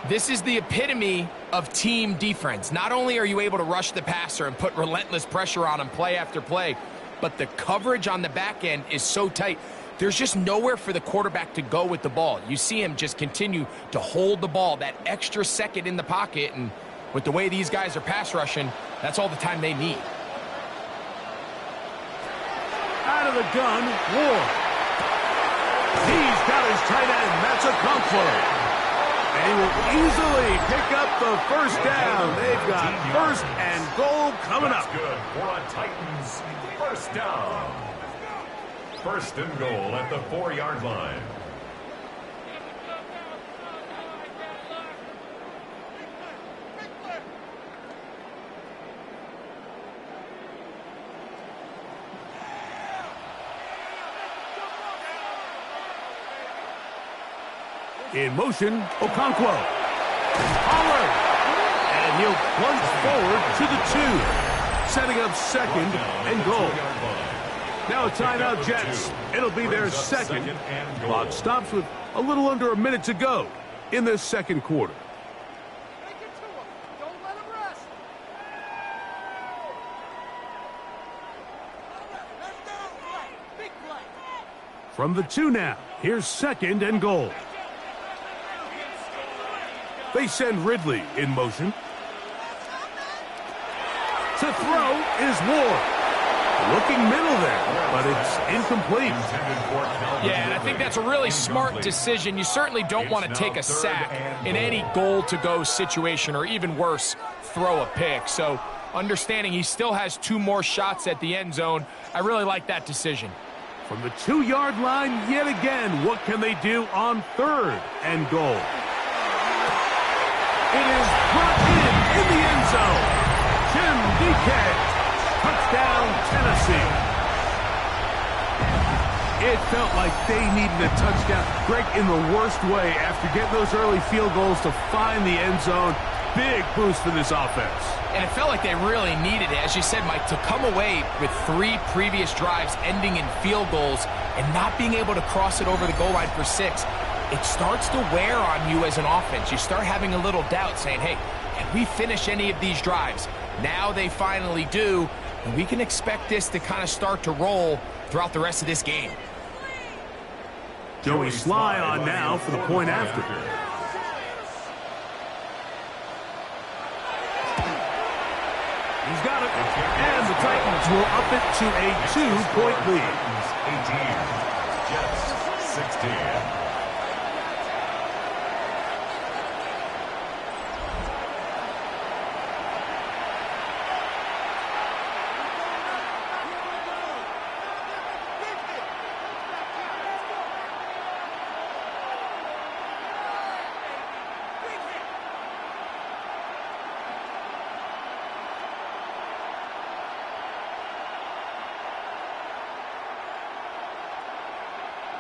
This is the epitome of team defense. Not only are you able to rush the passer and put relentless pressure on him play after play, but the coverage on the back end is so tight. There's just nowhere for the quarterback to go with the ball. You see him just continue to hold the ball that extra second in the pocket, and with the way these guys are pass rushing, that's all the time they need. Out of the gun, Ward. He's got his tight end, that's a Okonkwo. And he will easily pick up the first down. They've got first and goal coming up. That's good for a Titans first down. First and goal at the 4-yard line. In motion, Okonkwo. Pollard. And he'll plunge forward to the 2. Setting up second and goal. Now a timeout, Jets. It'll be their second. Clock stops with a little under a minute to go in this second quarter. Don't let him rest. Big play. From the 2 now, here's second and goal. They send Ridley in motion. To throw is Ward. Looking middle there, but it's incomplete. Yeah, and I think that's a really smart decision. You certainly don't want to take a sack in any goal-to-go situation, or even worse, throw a pick. So understanding he still has 2 more shots at the end zone, I really like that decision. From the 2-yard line yet again, what can they do on third and goal? It is brought in the end zone. Tim DK. Touchdown, Tennessee. It felt like they needed a touchdown. Greg, in the worst way, after getting those early field goals to find the end zone. Big boost for this offense. And it felt like they really needed it. As you said, Mike, to come away with 3 previous drives ending in field goals and not being able to cross it over the goal line for 6, it starts to wear on you as an offense. You start having a little doubt, saying, hey, can we finish any of these drives? Now they finally do. And we can expect this to kind of start to roll throughout the rest of this game. Joey Sly on now for the point after. He's got it. And the Titans will up it to a 2-point lead. 18, Jets 16.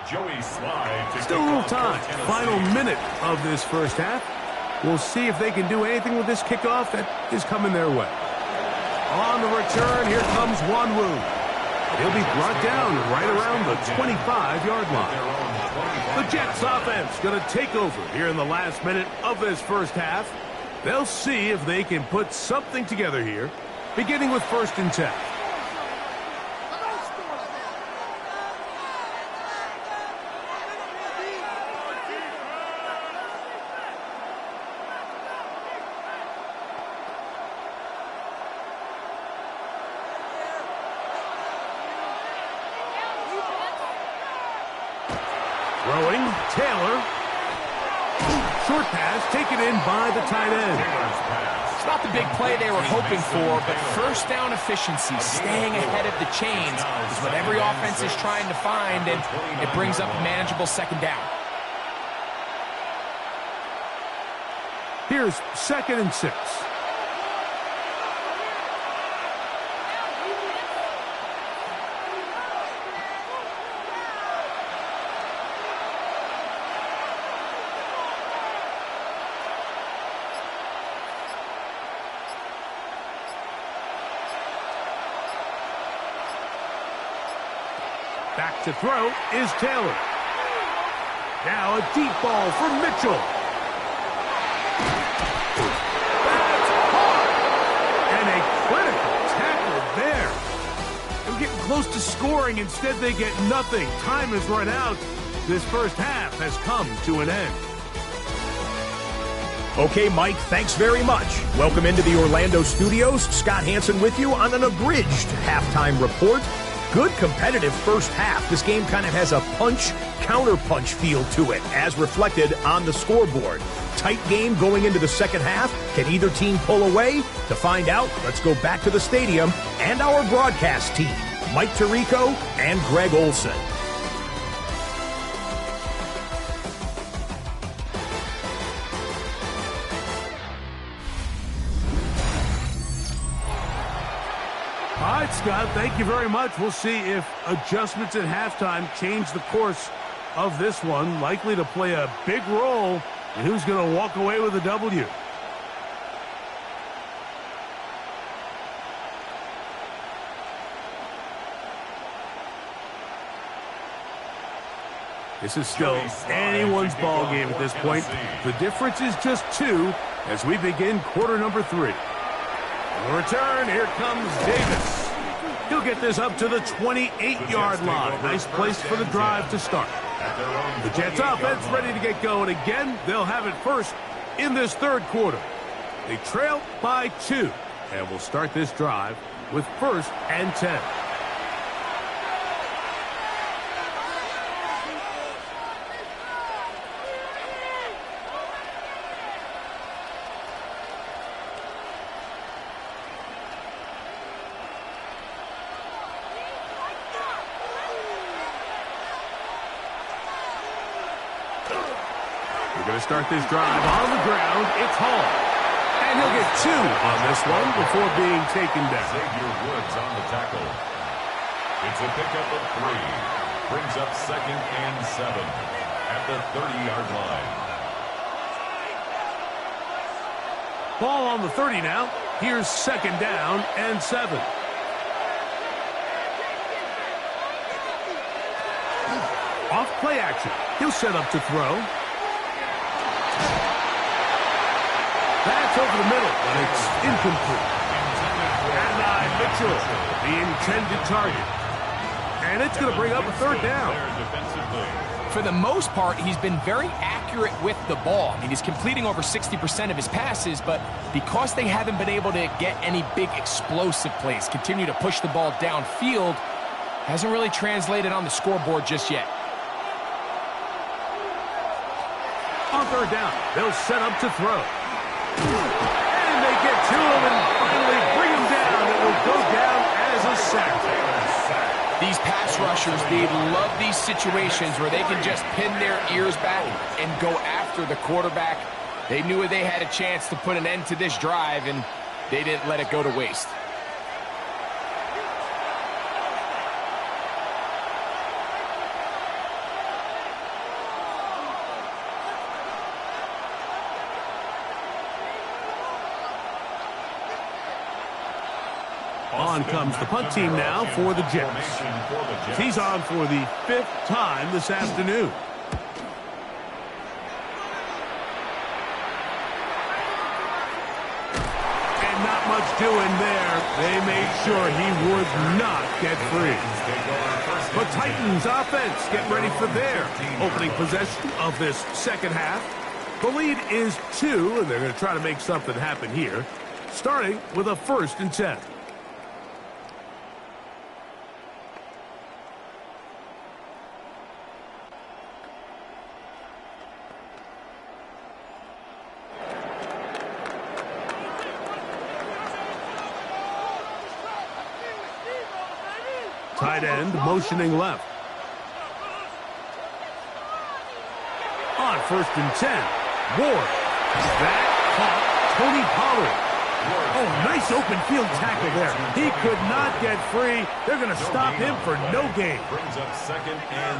Joey Sly. Still a little time. Final minute of this first half. We'll see if they can do anything with this kickoff that is coming their way. On the return, here comes Wanwu. He'll be brought down right around the 25-yard line. The Jets offense going to take over here in the last minute of this first half. They'll see if they can put something together here, beginning with 1st and 10. Throwing, Taylor. Short pass taken in by the tight end. It's not the big play they were hoping for, but first down efficiency, staying ahead of the chains, is what every offense is trying to find, and it brings up a manageable 2nd down. Here's 2nd and 6. Back to throw is Taylor. Now a deep ball for Mitchell. That's hard. And a critical tackle there. They're getting close to scoring. Instead, they get nothing. Time has run out. This first half has come to an end. Okay, Mike, thanks very much. Welcome into the Orlando studios. Scott Hansen with you on an abridged halftime report. Good competitive first half. This game kind of has a punch-counter-punch feel to it, as reflected on the scoreboard. Tight game going into the second half. Can either team pull away? To find out, let's go back to the stadium and our broadcast team, Mike Tirico and Greg Olson. All right, Scott, thank you very much. We'll see if adjustments at halftime change the course of this one. Likely to play a big role in who's going to walk away with a W. This is still anyone's ball game at this point. The difference is just 2 as we begin quarter number 3. On the return, here comes Davis. He'll get this up to the 28-yard line. Nice place for the drive to start. The Jets offense ready to get going again. They'll have it first in this third quarter. They trail by 2, and will start this drive with 1st and 10. We're going to start this drive on the ground. It's Hall. And he'll get 2 on this one before being taken down. Xavier Woods on the tackle. It's a pickup of 3. Brings up 2nd and 7 at the 30-yard line. Ball on the 30 now. Here's 2nd down and 7. Off play action. He'll set up to throw. That's over the middle, but it's incomplete. And Mitchell, the intended target. And it's going to bring up a 3rd down. For the most part, he's been very accurate with the ball. I mean, he's completing over 60% of his passes, but because they haven't been able to get any big explosive plays, continue to push the ball downfield, hasn't really translated on the scoreboard just yet. On 3rd down, they'll set up to throw. And they get to him and finally bring him down. It will go down as a sack. These pass rushers, they love these situations where they can just pin their ears back and go after the quarterback. They knew they had a chance to put an end to this drive, and they didn't let it go to waste. On comes the punt team now for the Jets. He's on for the 5th time this afternoon. much doing there. They made sure he would not get free. The Titans offense getting ready for their opening possession of this second half. The lead is 2, and they're going to try to make something happen here, starting with a 1st and 10. Tight end motioning left. On 1st and 10, Ward. That caught Tony Pollard. Oh, nice open field tackle there. He could not get free. They're going to stop him for no gain.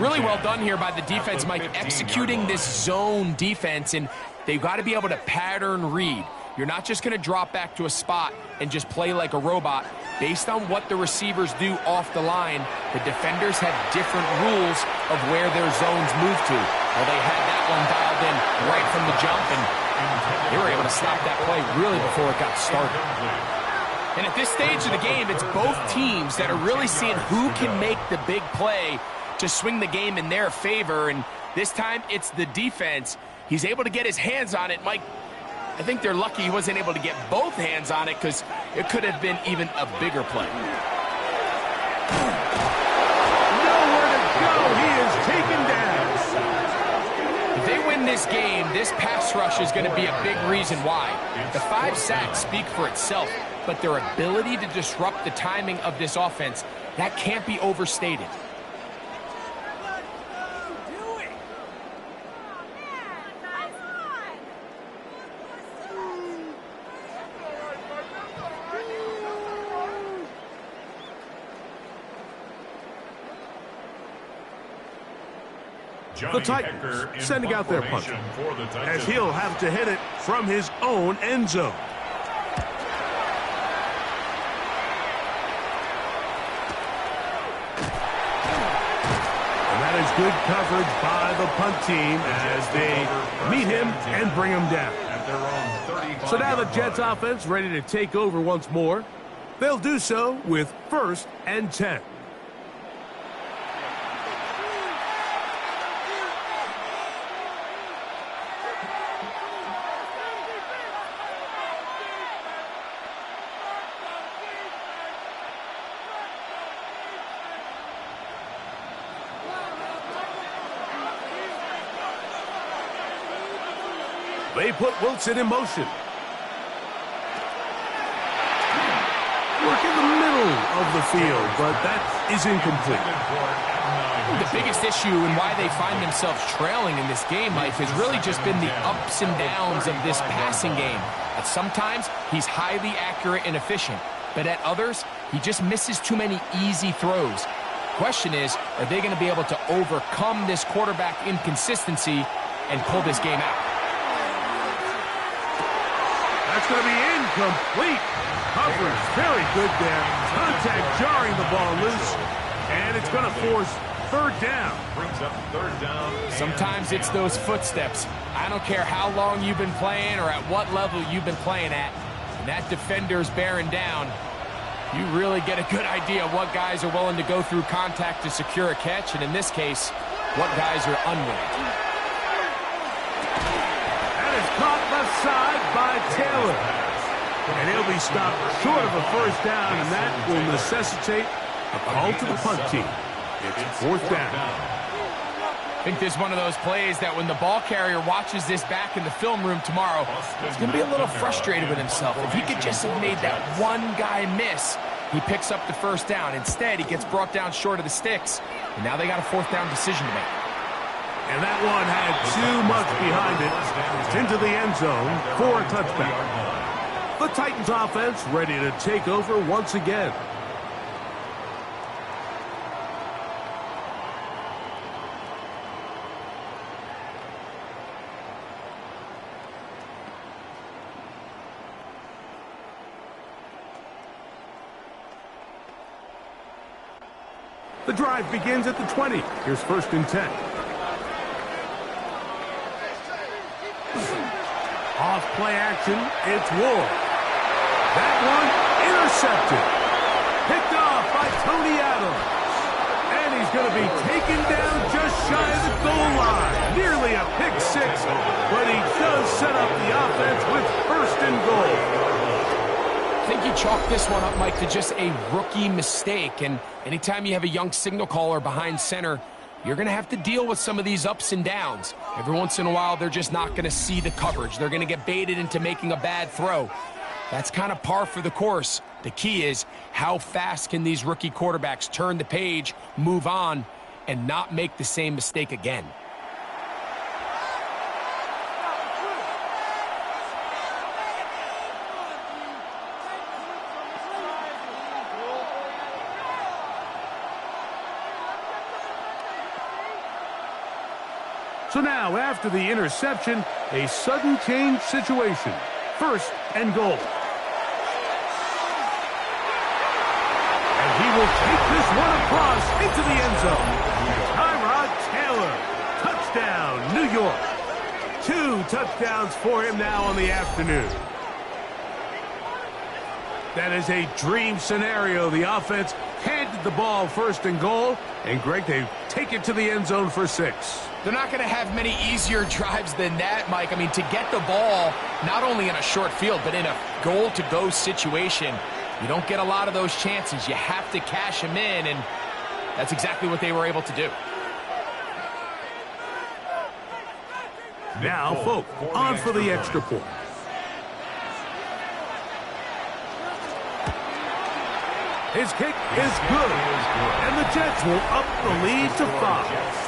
Really well done here by the defense, Mike, executing this zone defense, and they've got to be able to pattern read. You're not just going to drop back to a spot and just play like a robot. Based on what the receivers do off the line, the defenders have different rules of where their zones move to. Well, they had that one dialed in right from the jump, and they were able to stop that play really before it got started. And at this stage of the game, it's both teams that are really seeing who can make the big play to swing the game in their favor, and this time it's the defense. He's able to get his hands on it, Mike. I think they're lucky he wasn't able to get both hands on it because it could have been even a bigger play. Nowhere to go. He is taken down. If they win this game, this pass rush is going to be a big reason why. The 5 sacks speak for itself, but their ability to disrupt the timing of this offense, that can't be overstated. The Titans sending out their punter, as he'll have to hit it from his own end zone. And that is good coverage by the punt team as they meet him and bring him down. So now the Jets offense ready to take over once more. They'll do so with 1st and 10. They put Wilson in motion. Work in the middle of the field, but that is incomplete. The biggest issue and why they find themselves trailing in this game, Mike, has really just been the ups and downs of this passing game. At sometimes, he's highly accurate and efficient, but at others, he just misses too many easy throws. Question is, are they going to be able to overcome this quarterback inconsistency and pull this game out? That's going to be incomplete. Coverage very good there. Contact jarring the ball loose. And it's going to force 3rd down. Brings up 3rd down. Sometimes it's those footsteps. I don't care how long you've been playing or at what level you've been playing at. And that defender's bearing down. You really get a good idea of what guys are willing to go through contact to secure a catch. And in this case, what guys are unwilling. Caught left side by Taylor. And he'll be stopped short of a 1st down, and that will necessitate a call to the punt team. It's 4th down. I think this is one of those plays that when the ball carrier watches this back in the film room tomorrow, he's going to be a little frustrated with himself. If he could just have made that one guy miss, he picks up the 1st down. Instead, he gets brought down short of the sticks, and now they got a 4th down decision to make. And that one had too much behind it. It's into the end zone for a touchback. The Titans offense ready to take over once again. The drive begins at the 20. Here's 1st and 10. Off play action, it's Ward. That one intercepted. Picked off by Tony Adams. And he's going to be taken down just shy of the goal line. Nearly a pick six, but he does set up the offense with first and goal. I think you chalk this one up, Mike, to just a rookie mistake. And anytime you have a young signal caller behind center, you're going to have to deal with some of these ups and downs. Every once in a while, they're just not going to see the coverage. They're going to get baited into making a bad throw. That's kind of par for the course. The key is how fast can these rookie quarterbacks turn the page, move on, and not make the same mistake again. So now, after the interception, a sudden change situation. First and goal. And he will take this one across into the end zone. Tyrod Taylor. Touchdown, New York. 2 touchdowns for him now on the afternoon. That is a dream scenario. The offense handed the ball first and goal. And Greg, they take it to the end zone for 6. They're not going to have many easier drives than that, Mike. I mean, to get the ball, not only in a short field, but in a goal-to-go situation, you don't get a lot of those chances. You have to cash them in, and that's exactly what they were able to do. Now, Folk on for the extra point. His kick is good, and the Jets will up the lead to 5.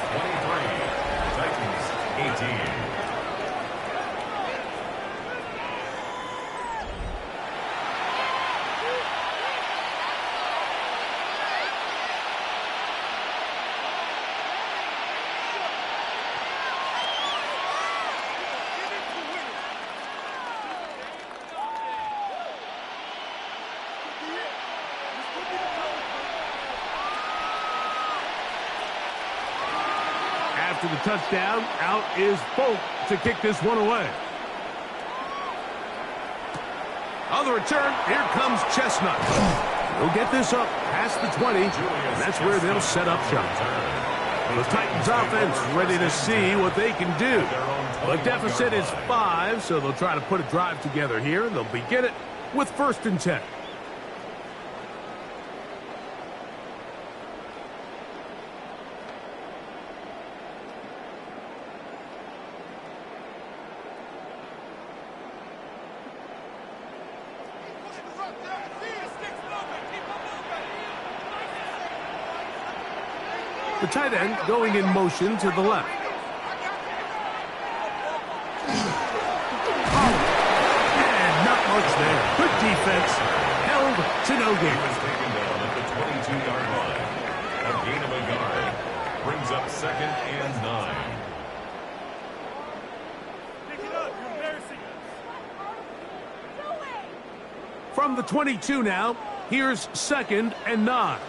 18. After the touchdown, out is Folk to kick this one away. On the return, here comes Chestnut. He'll get this up past the 20, and that's where they'll set up shop. The Titans offense ready to see what they can do. The deficit is 5, so they'll try to put a drive together here, and they'll begin it with first and 10. The tight end going in motion to the left. And not much there. Good defense. Held to no gain. He was taken down at the 22-yard line. A gain of a yard. Brings up 2nd and 9. Pick it up. You're embarrassing us. From the 22 now, here's 2nd and 9.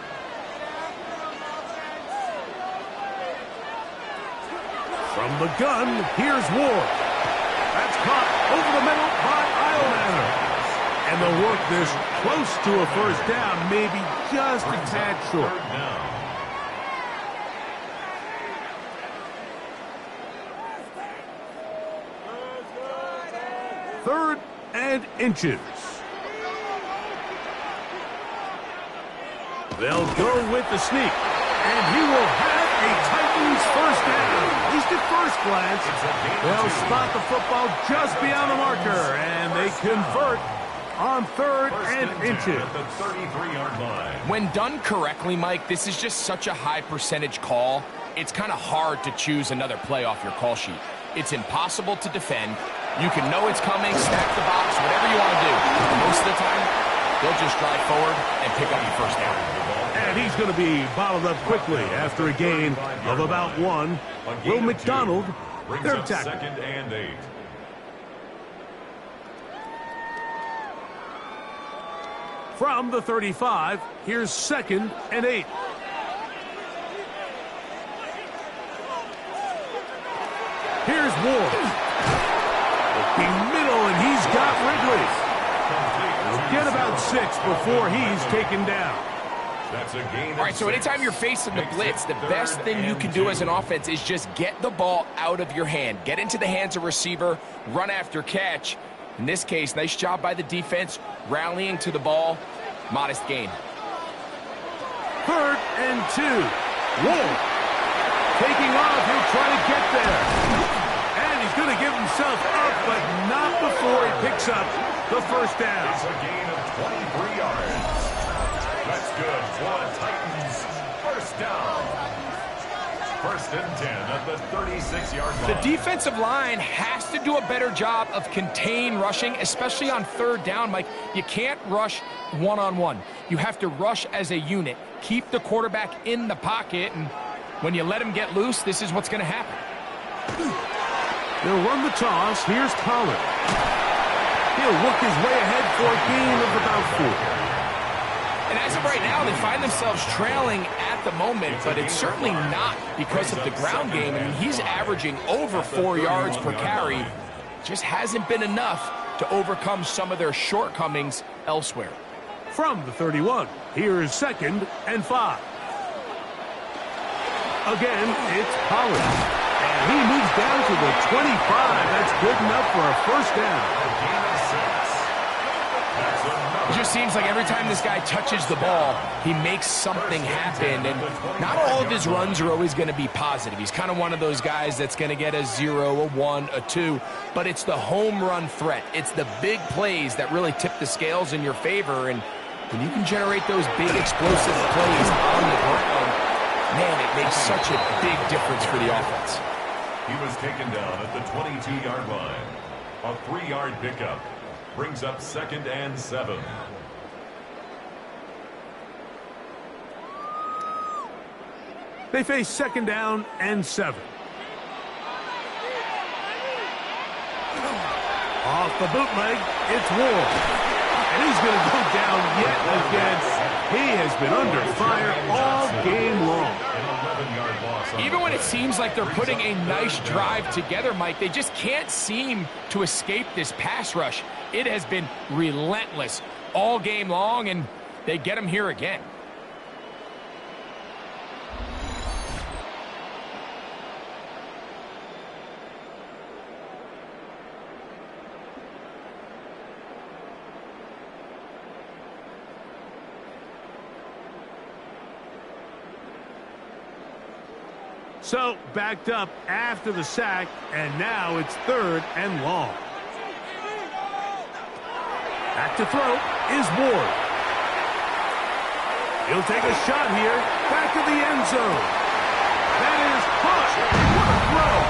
From the gun, here's Ward. That's caught over the middle by Iolanner. And they'll work this close to a first down, maybe just a tad short. Third and inches. They'll go with the sneak. And he will have a Titans first down. At least at first glance, they'll spot the football just beyond the marker, and they convert on 3rd and inches. At the 33-yard line. When done correctly, Mike, this is just such a high percentage call. It's kind of hard to choose another play off your call sheet. It's impossible to defend. You can know it's coming, stack the box, whatever you want to do. Most of the time, they'll just drive forward and pick up your first down. And he's going to be bottled up quickly after a gain of about 1. Will McDonald, their tackle. 2nd and 8. From the 35, here's 2nd and 8. Here's Ward. Looking middle, and he's got Wrigley. He'll get about 6 6 before he's taken down. That's a gain. All right, so anytime you're facing the blitz, the best thing you can do as an offense is just get the ball out of your hand. Get into the hands of receiver, run after catch. In this case, nice job by the defense, rallying to the ball. Modest gain. 3rd and 2. Ward taking off. He'll try to get there. And he's going to give himself up, but not before he picks up the first down. It's a gain of 23 yards. That's good for the Titans. First down. 1st and 10 at the 36-yard line. The defensive line has to do a better job of contain rushing, especially on 3rd down, Mike. You can't rush one-on-one. You have to rush as a unit. Keep the quarterback in the pocket, and when you let him get loose, this is what's going to happen. They'll run the toss. Here's Pollard. He'll work his way ahead for a gain of about 4. And as of right now, they find themselves trailing at the moment, but it's certainly not because of the ground game. I mean, he's averaging over 4 yards per carry. Just hasn't been enough to overcome some of their shortcomings elsewhere. From the 31, here's 2nd and 5. Again, it's Pollard. And he moves down to the 25. That's good enough for a first down. A gain of 6. That's enough. It just seems like every time this guy touches the ball, he makes something happen. And not all of his runs are always going to be positive. He's kind of one of those guys that's going to get a 0, a 1, a 2. But it's the home run threat. It's the big plays that really tip the scales in your favor. And when you can generate those big explosive plays on the ground, man, it makes such a big difference for the offense. He was taken down at the 22-yard line. A 3-yard pickup brings up 2nd and 7. They face 2nd down and 7. Off the bootleg, it's Ward. And he's going to go down yet again. He has been under fire all game long. An 11-yard loss. Even when it seems like they're putting a nice drive together, Mike, they just can't seem to escape this pass rush. It has been relentless all game long, and they get him here again. So, backed up after the sack, and now it's 3rd and long. Back to throw is Ward. He'll take a shot here, back to the end zone. That is caught. What a throw.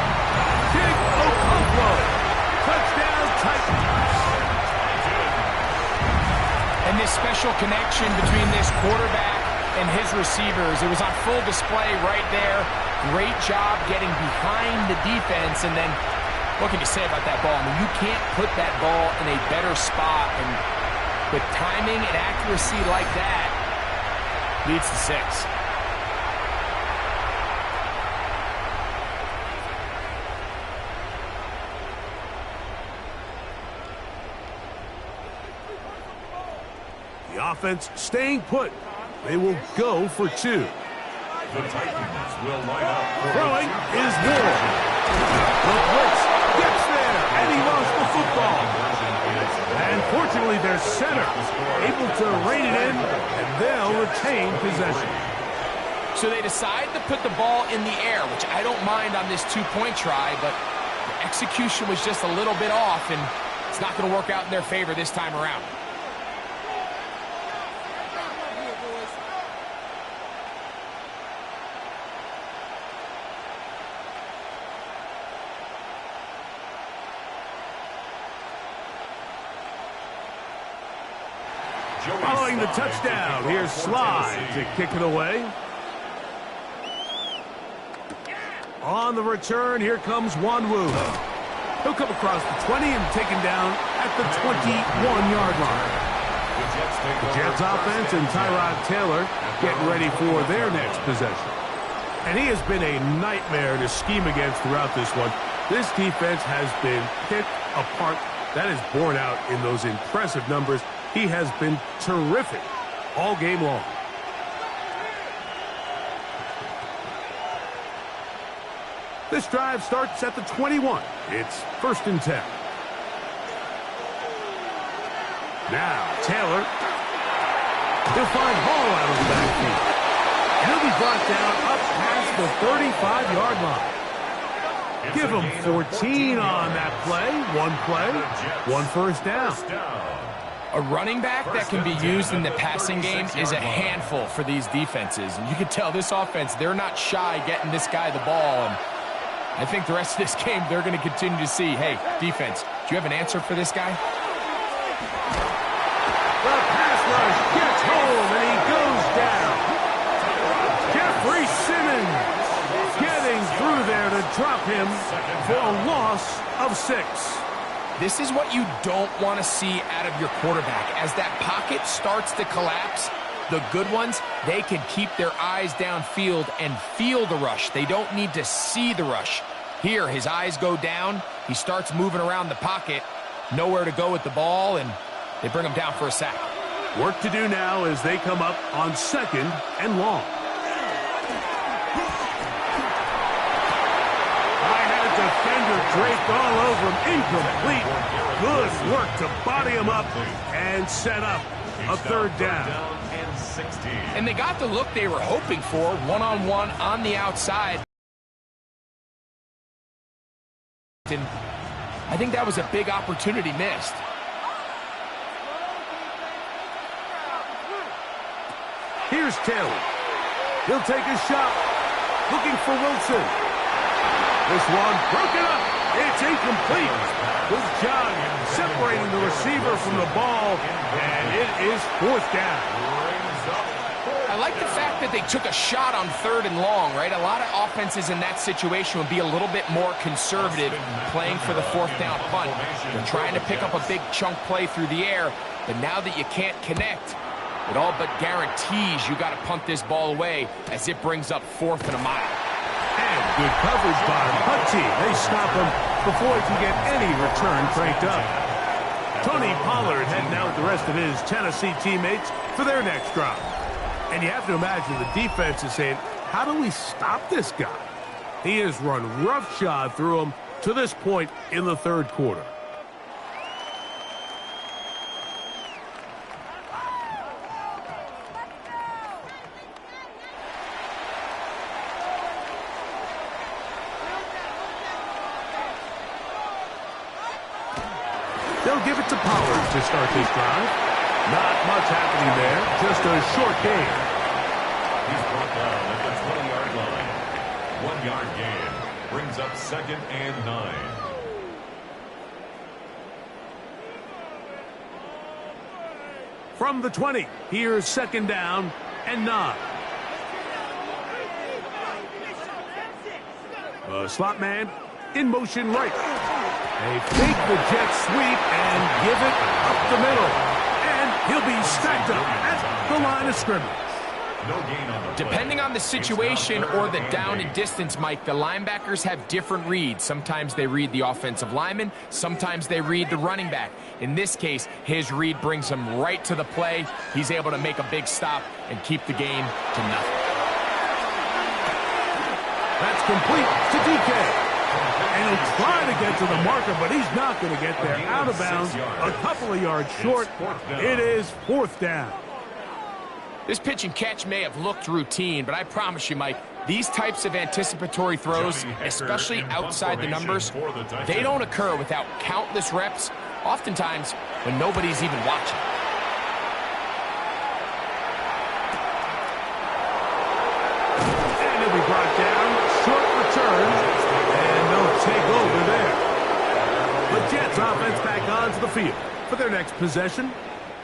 Big Okonkwo. Touchdown, Titans. And this special connection between this quarterback and his receivers, it was on full display right there. Great job getting behind the defense, and then what can you say about that ball? I mean, you can't put that ball in a better spot, and with timing and accuracy like that, leads to 6. The offense staying put. They will go for 2. The Titans will line up. Throwing is Ward. The blitz gets there, and he lost the football. And fortunately, their center able to rein it in, and they'll retain possession. So they decide to put the ball in the air, which I don't mind on this 2-point try, but the execution was just a little bit off, and it's not going to work out in their favor this time around. Following the touchdown, here's Slide to kick it away. On the return, here comes Wanwu. He'll come across the 20 and taken down at the 21-yard line. The Jets offense and Tyrod Taylor getting ready for their next possession. And he has been a nightmare to scheme against throughout this one. This defense has been picked apart. That is borne out in those impressive numbers. He has been terrific all game long. This drive starts at the 21. It's 1st and 10. Now, Taylor. He'll find Hall out of the backfield. He'll be brought down up past the 35-yard line. Give him 14 on that play. One first down. A running back that can be used in the passing game is a handful for these defenses. And you can tell this offense, they're not shy getting this guy the ball. And I think the rest of this game, they're going to continue to see, hey, defense, do you have an answer for this guy? The pass rush gets home, and he goes down. Jeffrey Simmons getting through there to drop him for a loss of 6. This is what you don't want to see out of your quarterback. As that pocket starts to collapse, the good ones, they can keep their eyes downfield and feel the rush. They don't need to see the rush. Here, his eyes go down. He starts moving around the pocket. Nowhere to go with the ball, and they bring him down for a sack. Work to do now as they come up on 2nd and long. Defender draped all over him, incomplete. Good work to body him up and set up a 3rd down. And they got the look they were hoping for, one-on-one on the outside. And I think that was a big opportunity missed. Here's Taylor. He'll take a shot, looking for Wilson. This one broken up. It's incomplete. Good job separating the receiver from the ball, and it is 4th down. I like the fact that they took a shot on 3rd and long, right? A lot of offenses in that situation would be a little bit more conservative playing for the 4th down punt. They're trying to pick up a big chunk play through the air, but now that you can't connect, it all but guarantees you got to punt this ball away as it brings up 4th and a mile. And good coverage by Hutchie. They stop him before he can get any return cranked up. Tony Pollard heading out with the rest of his Tennessee teammates for their next drive. And you have to imagine the defense is saying, how do we stop this guy? He has run roughshod through him to this point in the 3rd quarter. They'll give it to Pollard to start this drive. Not much happening there, just a short gain. He's brought down at the 20-yard line. 1-yard gain brings up 2nd and 9. From the 20, here's 2nd down and 9. Slot man in motion right. They fake the jet sweep and give it up the middle. And he'll be stacked up at the line of scrimmage. No gain on the play. Depending on the situation or the down and distance, Mike, the linebackers have different reads. Sometimes they read the offensive lineman. Sometimes they read the running back. In this case, his read brings him right to the play. He's able to make a big stop and keep the game to nothing. That's complete to DK. And he'll try to get to the marker, but he's not going to get there. Out of bounds, a couple of yards short. It is 4th down. This pitch and catch may have looked routine, but I promise you, Mike, these types of anticipatory throws, especially outside the numbers, they don't occur without countless reps, oftentimes when nobody's even watching. And he'll be brought down. Short return. And they'll take over there. The Jets offense back onto the field for their next possession.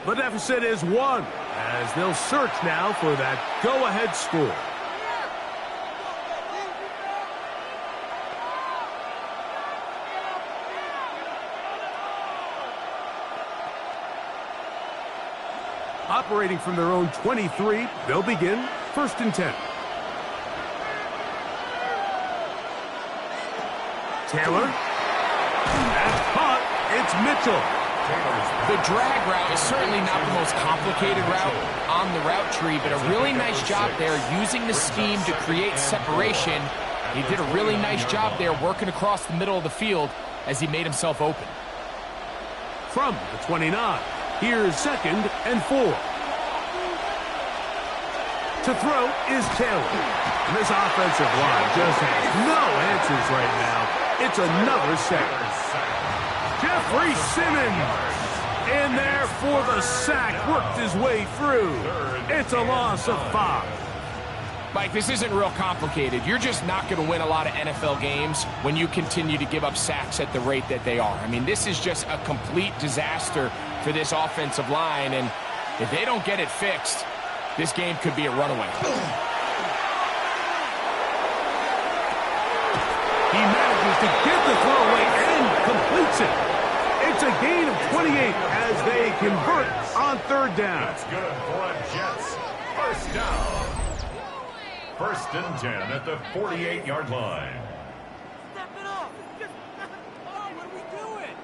The deficit is 1 as they'll search now for that go-ahead score. Operating from their own 23, they'll begin 1st and 10. Taylor. That's caught. It's Mitchell. The drag route is certainly not the most complicated route on the route tree, but a really nice job there using the scheme to create separation. He did a really nice job there working across the middle of the field as he made himself open. From the 29, here's 2nd and 4. To throw is Taylor. And this offensive line just has no answers right now. It's another sack. Jeffrey Simmons in there for the sack, worked his way through. It's a loss of 5. Mike, this isn't real complicated. You're just not going to win a lot of NFL games when you continue to give up sacks at the rate that they are. I mean, this is just a complete disaster for this offensive line, and if they don't get it fixed, this game could be a runaway. He manages to get the throw away and completes it. It's a gain of 28 as they convert on 3rd down. That's good for a Jets. First down. 1st and 10 at the 48-yard line. Step it up. Oh, what are we doing?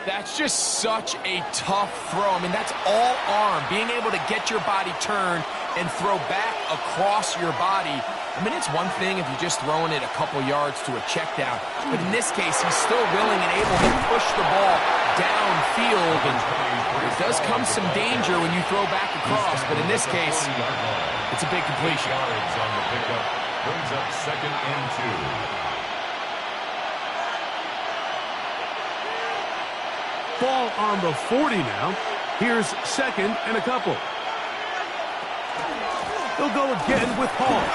That's just such a tough throw. I mean, that's all arm. Being able to get your body turned and throw back across your body. I mean, it's one thing if you're just throwing it a couple yards to a check down, but in this case, he's still willing and able to push the ball downfield, and there does come some danger when you throw back across, but in this case, it's a big completion. Yards on the pickup brings up 2nd and 2. Ball on the 40 now. Here's 2nd and a couple. He'll go again with Hall.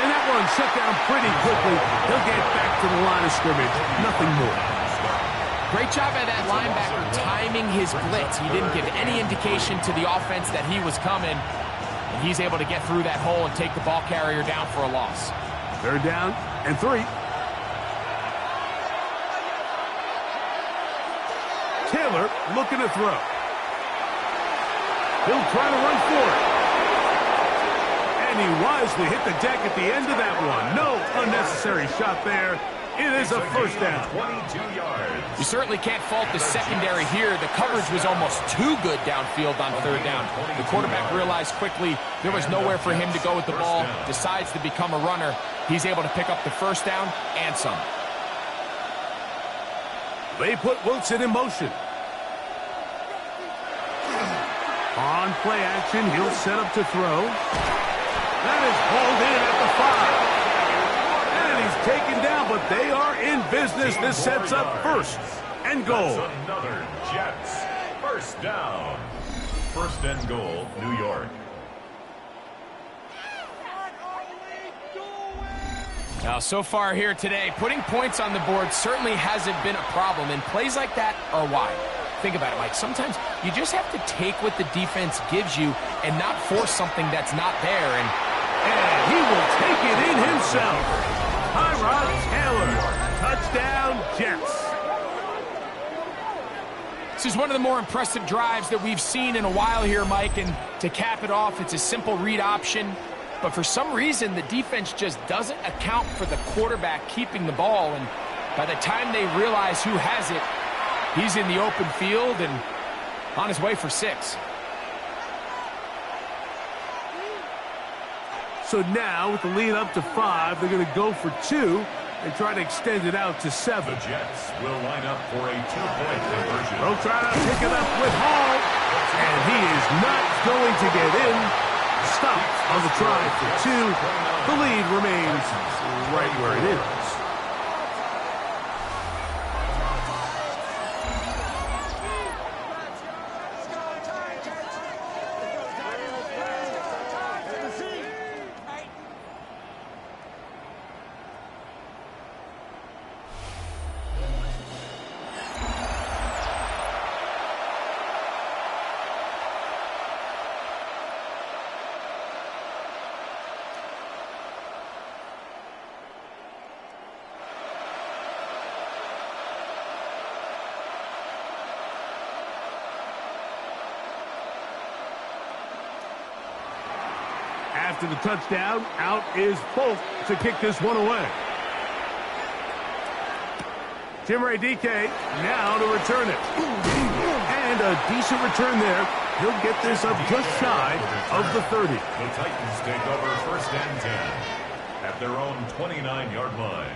And that one shut down pretty quickly. He'll get back to the line of scrimmage. Nothing more. Great job by that linebacker timing his blitz. He didn't give any indication to the offense that he was coming. And he's able to get through that hole and take the ball carrier down for a loss. 3rd down and 3. Taylor looking to throw. He'll try to run for it. And he wisely hit the deck at the end of that one. No unnecessary shot there. It is a 1st down. 22 yards. You certainly can't fault the secondary here. The coverage was almost too good downfield on 3rd down. The quarterback realized quickly there was nowhere for him to go with the ball, decides to become a runner. He's able to pick up the 1st down and some. They put Wilson in motion. On play action, he'll set up to throw. That is hauled in at the 5. And he's taken down, but they are in business. This sets up 1st and goal. That's another Jets. 1st down. 1st and goal, New York. Now, so far here today, putting points on the board certainly hasn't been a problem, and plays like that are why. Think about it, Mike. Sometimes you just have to take what the defense gives you and not force something that's not there. And he will take it in himself. Tyrod Taylor. Touchdown, Jets. This is one of the more impressive drives that we've seen in a while here, Mike. And to cap it off, it's a simple read option. But for some reason, the defense just doesn't account for the quarterback keeping the ball. And by the time they realize who has it, he's in the open field and on his way for 6. So now, with the lead up to 5, they're going to go for 2 and try to extend it out to 7. The Jets will line up for a 2-point conversion. They'll try to pick it up with Hall, and he is not going to get in. Stopped on the try for 2. The lead remains right where it is. After the touchdown, out is Polk to kick this one away. Chimere Dike now to return it. And a decent return there. He'll get this up just shy of the 30. The Titans take over 1st and 10 at their own 29-yard line.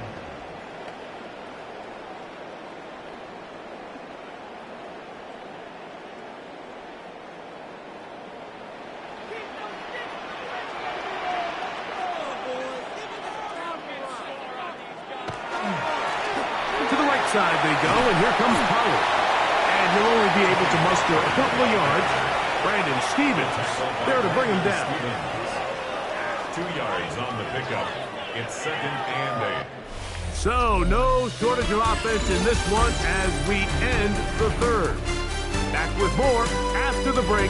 To the right side they go, and here comes Pollard. And he'll only be able to muster a couple of yards. Brandon Stevens there to bring him down. 2 yards on the pickup. It's 2nd and 8. So no shortage of offense in this one as we end the third. Back with more after the break.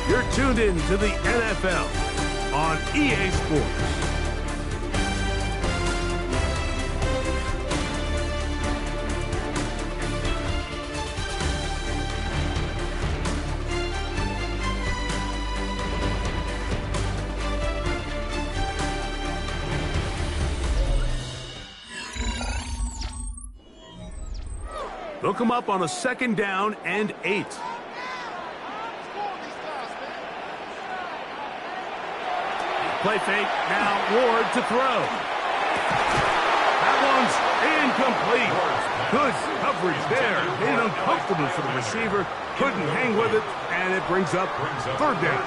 You're tuned in to the NFL on EA Sports. They'll come up on a 2nd down and 8. Play fake, now Ward to throw. That one's incomplete. Good coverage there. Made it uncomfortable for the receiver. Couldn't hang with it, and it brings up 3rd down.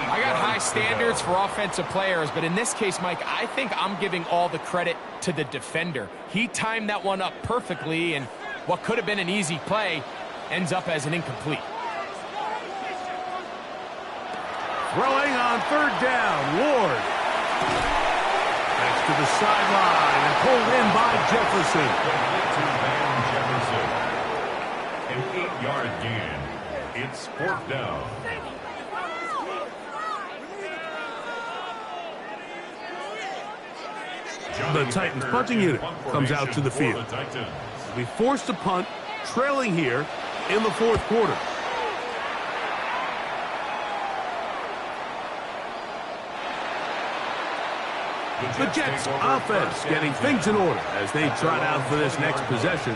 I got high standards for offensive players, but in this case, Mike, I think I'm giving all the credit to the defender. He timed that one up perfectly, and what could have been an easy play ends up as an incomplete. Throwing on 3rd down, Ward. Next to the sideline and pulled in by Jefferson. An 8-yard gain. It's 4th down. The Titans punting unit comes out to the field. We forced to punt, trailing here in the 4th quarter. The Jets offense getting things in order as they trot out for this next possession.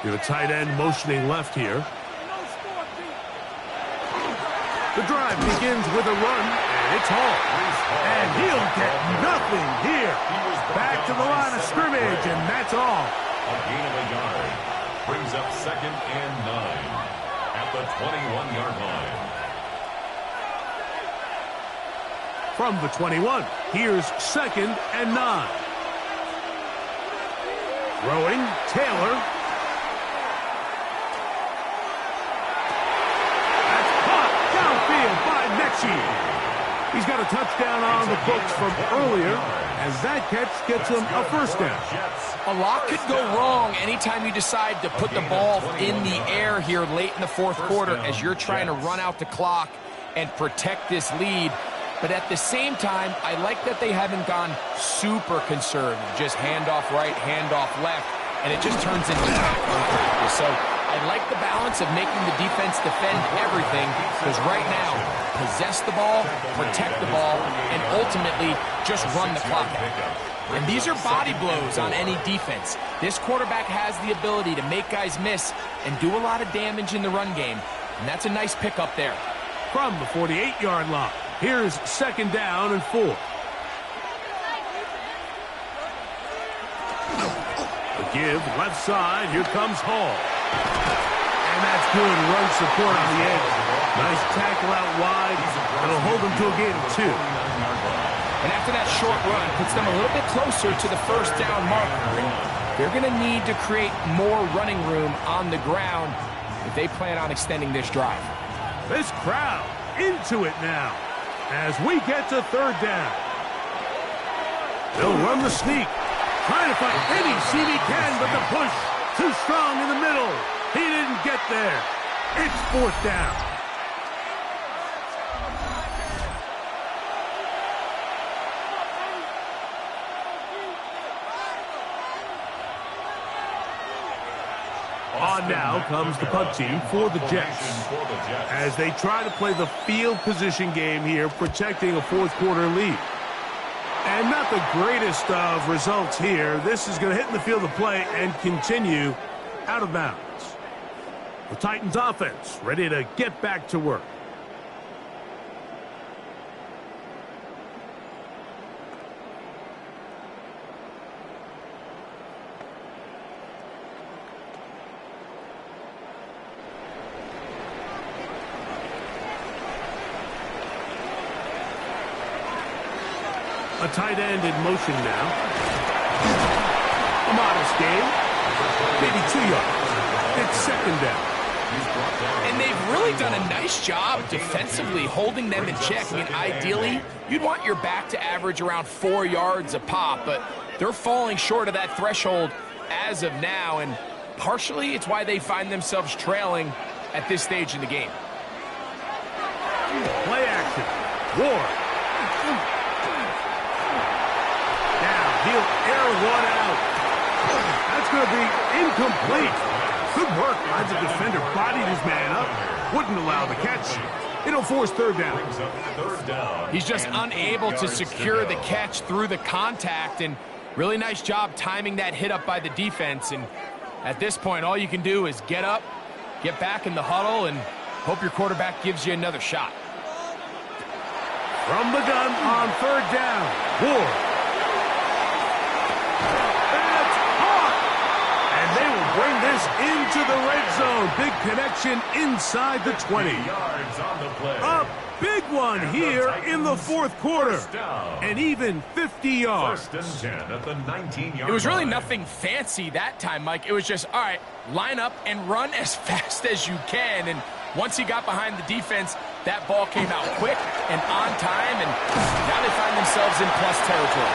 The tight end motioning left here. The drive begins with a run, and it's Hall. And he'll get nothing here. Back to the line of scrimmage, and that's all. A gain of a yard. Brings up 2nd and 9 at the 21-yard line. From the 21, here's 2nd and 9. Throwing, Taylor. He's got a touchdown on the books from earlier, as that catch gets him a 1st down. A lot could go wrong anytime you decide to put the ball in the air here late in the 4th quarter as you're trying to run out the clock and protect this lead. But at the same time, I like that they haven't gone super conservative, just handoff right, handoff left, and it just turns into tackling practice. So I like the balance of making the defense defend everything, because right now, possess the ball, protect the ball, and ultimately just run the clock out. And these are body blows on any defense. This quarterback has the ability to make guys miss and do a lot of damage in the run game, and that's a nice pickup there. From the 48-yard line, here's 2nd down and 4. The give, left side, here comes Hall. And that's good run support on the edge. Nice tackle out wide. It'll hold them to a gain of 2. And after that short run, puts them a little bit closer to the 1st down marker. They're going to need to create more running room on the ground if they plan on extending this drive. This crowd into it now as we get to 3rd down. They'll run the sneak. Trying to find any seam he can, but the push too strong in the middle. He didn't get there. It's 4th down. On now comes the punt team for the Jets. As they try to play the field position game here, protecting a fourth quarter lead. And not the greatest of results here. This is going to hit in the field of play and continue out of bounds. The Titans offense ready to get back to work. A tight end in motion now. A modest gain. Maybe 2 yards. It's second down. And they've really done a nice job defensively holding them in check. I mean, ideally, you'd want your back to average around 4 yards a pop, but they're falling short of that threshold as of now, and partially it's why they find themselves trailing at this stage in the game. Play action. Ward. He'll air one out. That's going to be incomplete. Good work by the defender. Bodied his man up. Wouldn't allow the catch. It'll force third down. He's just unable to secure the catch through the contact, and really nice job timing that hit up by the defense. And at this point, all you can do is get up, get back in the huddle, and hope your quarterback gives you another shot. From the gun on third down. Ward. Bring this into the red zone. Big connection inside the 20. A big one here in the fourth quarter. And even 50 yards. It was really nothing fancy that time, Mike. It was just, all right, line up and run as fast as you can. And once he got behind the defense, that ball came out quick and on time. And now they find themselves in plus territory.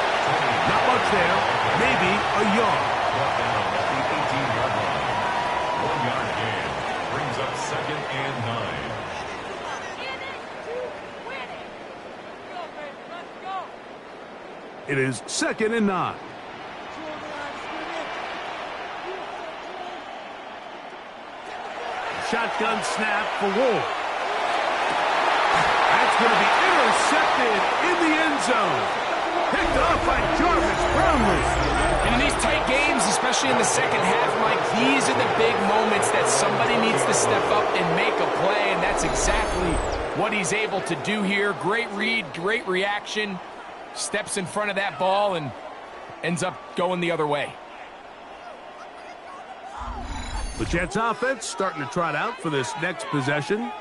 Not much there. Maybe a yard. Second and 9. It is second and 9. Shotgun snap for Ward. That's going to be intercepted in the end zone. Picked up by Jarvis Brownlee. And in these tight games, especially in the second half, Mike, these are the big moments that somebody needs to step up and make a play, and that's exactly what he's able to do here. Great read, great reaction, steps in front of that ball and ends up going the other way. The Jets offense starting to trot out for this next possession.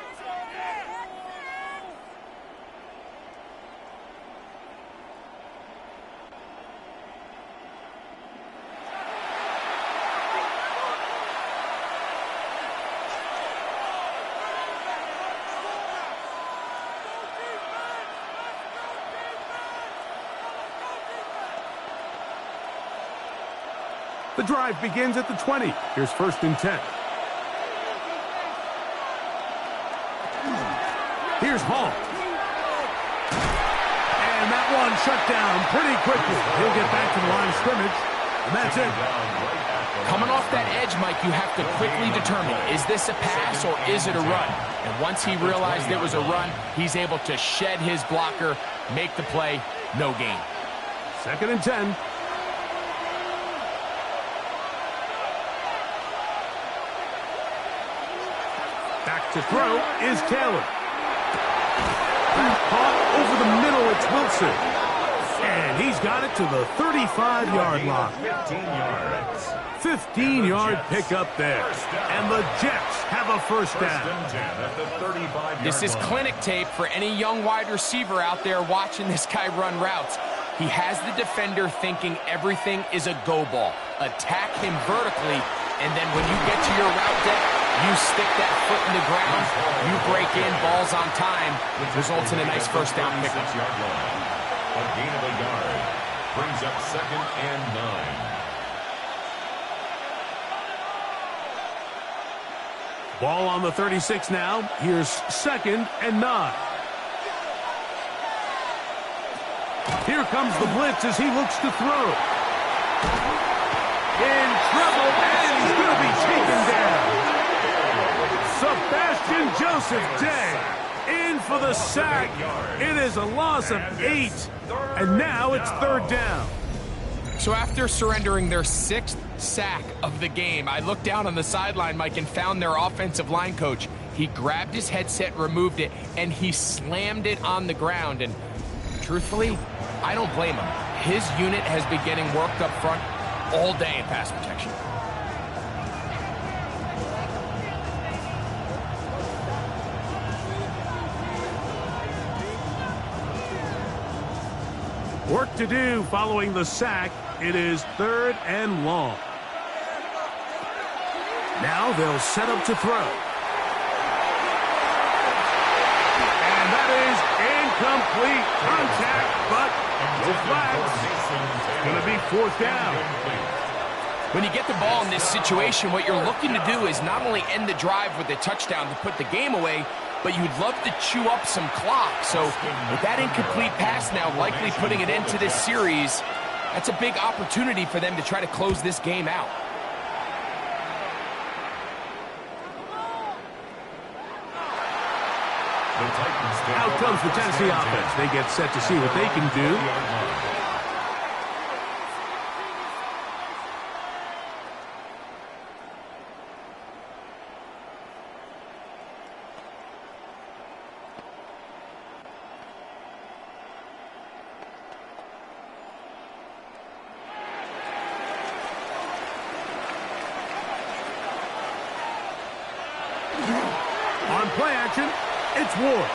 The drive begins at the 20. Here's first and 10. Here's Hall. And that one shut down pretty quickly. He'll get back to the line of scrimmage, and that's it. Coming off that edge, Mike, you have to quickly determine, is this a pass or is it a run? And once he realized it was a run, he's able to shed his blocker, make the play, no gain. Second and 10. Back to throw is Taylor. Caught over the middle, it's Wilson. And he's got it to the 35-yard line. 15 yards. 15-yard pickup there. And the Jets have a first down. This is clinic tape for any young wide receiver out there watching this guy run routes. He has the defender thinking everything is a go ball. Attack him vertically, and then when you get to your route depth, you stick that foot in the ground, you break in, balls on time, which results in a nice first down pickup. A gain of a yard brings up second and 9. Ball on the 36 now. Here's second and 9. Here comes the blitz as he looks to throw. In trouble, and he's going to be taken down. Sebastian Joseph Day in for the sack. It is a loss of 8, and now it's 3rd down. So after surrendering their 6th sack of the game, I looked down on the sideline, Mike, and found their offensive line coach. He grabbed his headset, removed it, and he slammed it on the ground. And truthfully, I don't blame him. His unit has been getting worked up front all day in pass protection. Work to do following the sack. It is 3rd and long. Now they'll set up to throw. And that is incomplete. Contact, but no flags. It's going to be 4th down. When you get the ball in this situation, what you're looking to do is not only end the drive with a touchdown to put the game away, but you'd love to chew up some clock. So with that incomplete pass now likely putting it into this series, that's a big opportunity for them to try to close this game out. Out comes the Tennessee offense. They get set to see what they can do. On play action, it's Ward.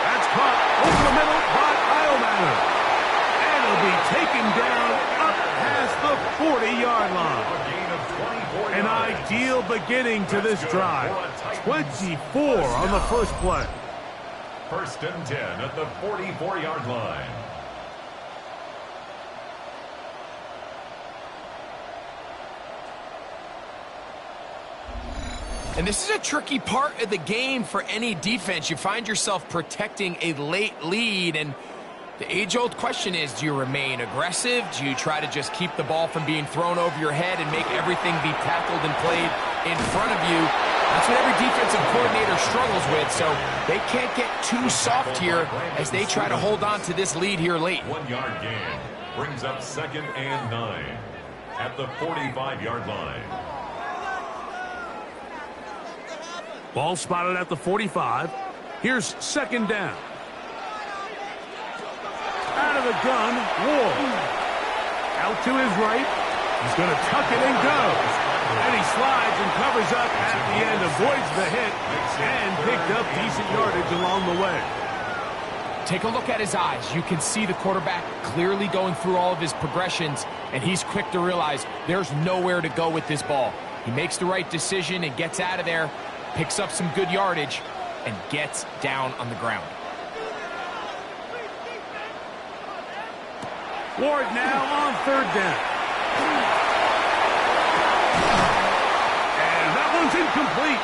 That's caught over the middle by Iomanner. And it'll be taken down up past the 40-yard line. An ideal beginning to this drive. 24 on the first play. 1st and 10 at the 44-yard line. And this is a tricky part of the game for any defense. You find yourself protecting a late lead, and the age-old question is, do you remain aggressive? Do you try to just keep the ball from being thrown over your head and make everything be tackled and played in front of you? That's what every defensive coordinator struggles with, so they can't get too soft here as they try to hold on to this lead here late. 1-yard gain brings up 2nd and 9 at the 45-yard line. Ball spotted at the 45. Here's 2nd down. Out of the gun, Ward. Out to his right. He's going to tuck it and go. And he slides and covers up at the end, avoids the hit, and picked up decent yardage along the way. Take a look at his eyes. You can see the quarterback clearly going through all of his progressions, and he's quick to realize there's nowhere to go with this ball. He makes the right decision and gets out of there, picks up some good yardage, and gets down on the ground. Ward now on 3rd down. And that one's incomplete.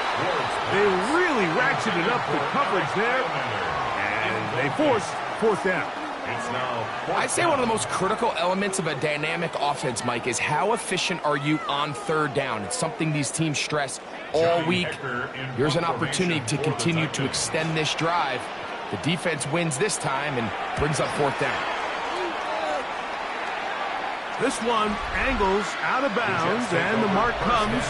They really ratcheted up the coverage there, and they forced 4th down. I'd say one of the most critical elements of a dynamic offense, Mike, is how efficient are you on 3rd down. It's something these teams stress all week. Here's an opportunity to continue to extend this drive. The defense wins this time and brings up 4th down. This one angles out of bounds, and the mark comes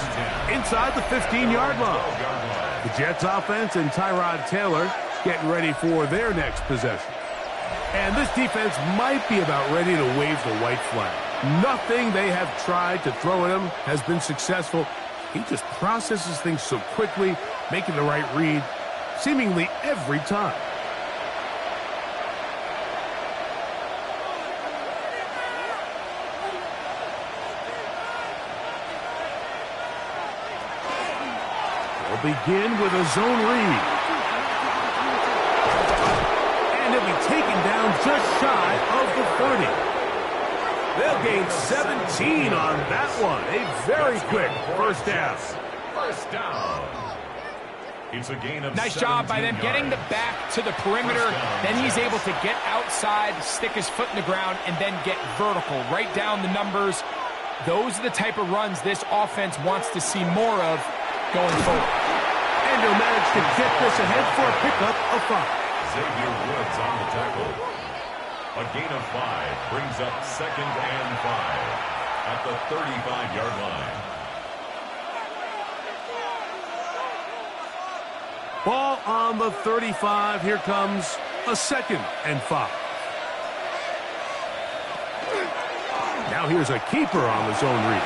inside the 15-yard line. The Jets offense and Tyrod Taylor getting ready for their next possession. And this defense might be about ready to wave the white flag. Nothing they have tried to throw at him has been successful. He just processes things so quickly, making the right read seemingly every time. They'll begin with a zone read. And he'll be taken down just shy of the 30. They'll gain 17 on that one. A very quick 1st down. 1st down. It's a gain of Nice job by them getting the back to the perimeter. Then he's able to get outside, stick his foot in the ground, and then get vertical. Right down the numbers. Those are the type of runs this offense wants to see more of going forward. And he'll manage to get this ahead for a pickup of 5. Xavier Woods on the tackle. A gain of 5 brings up 2nd and 5 at the 35-yard line. Ball on the 35. Here comes a 2nd and 5. Now here's a keeper on the zone read.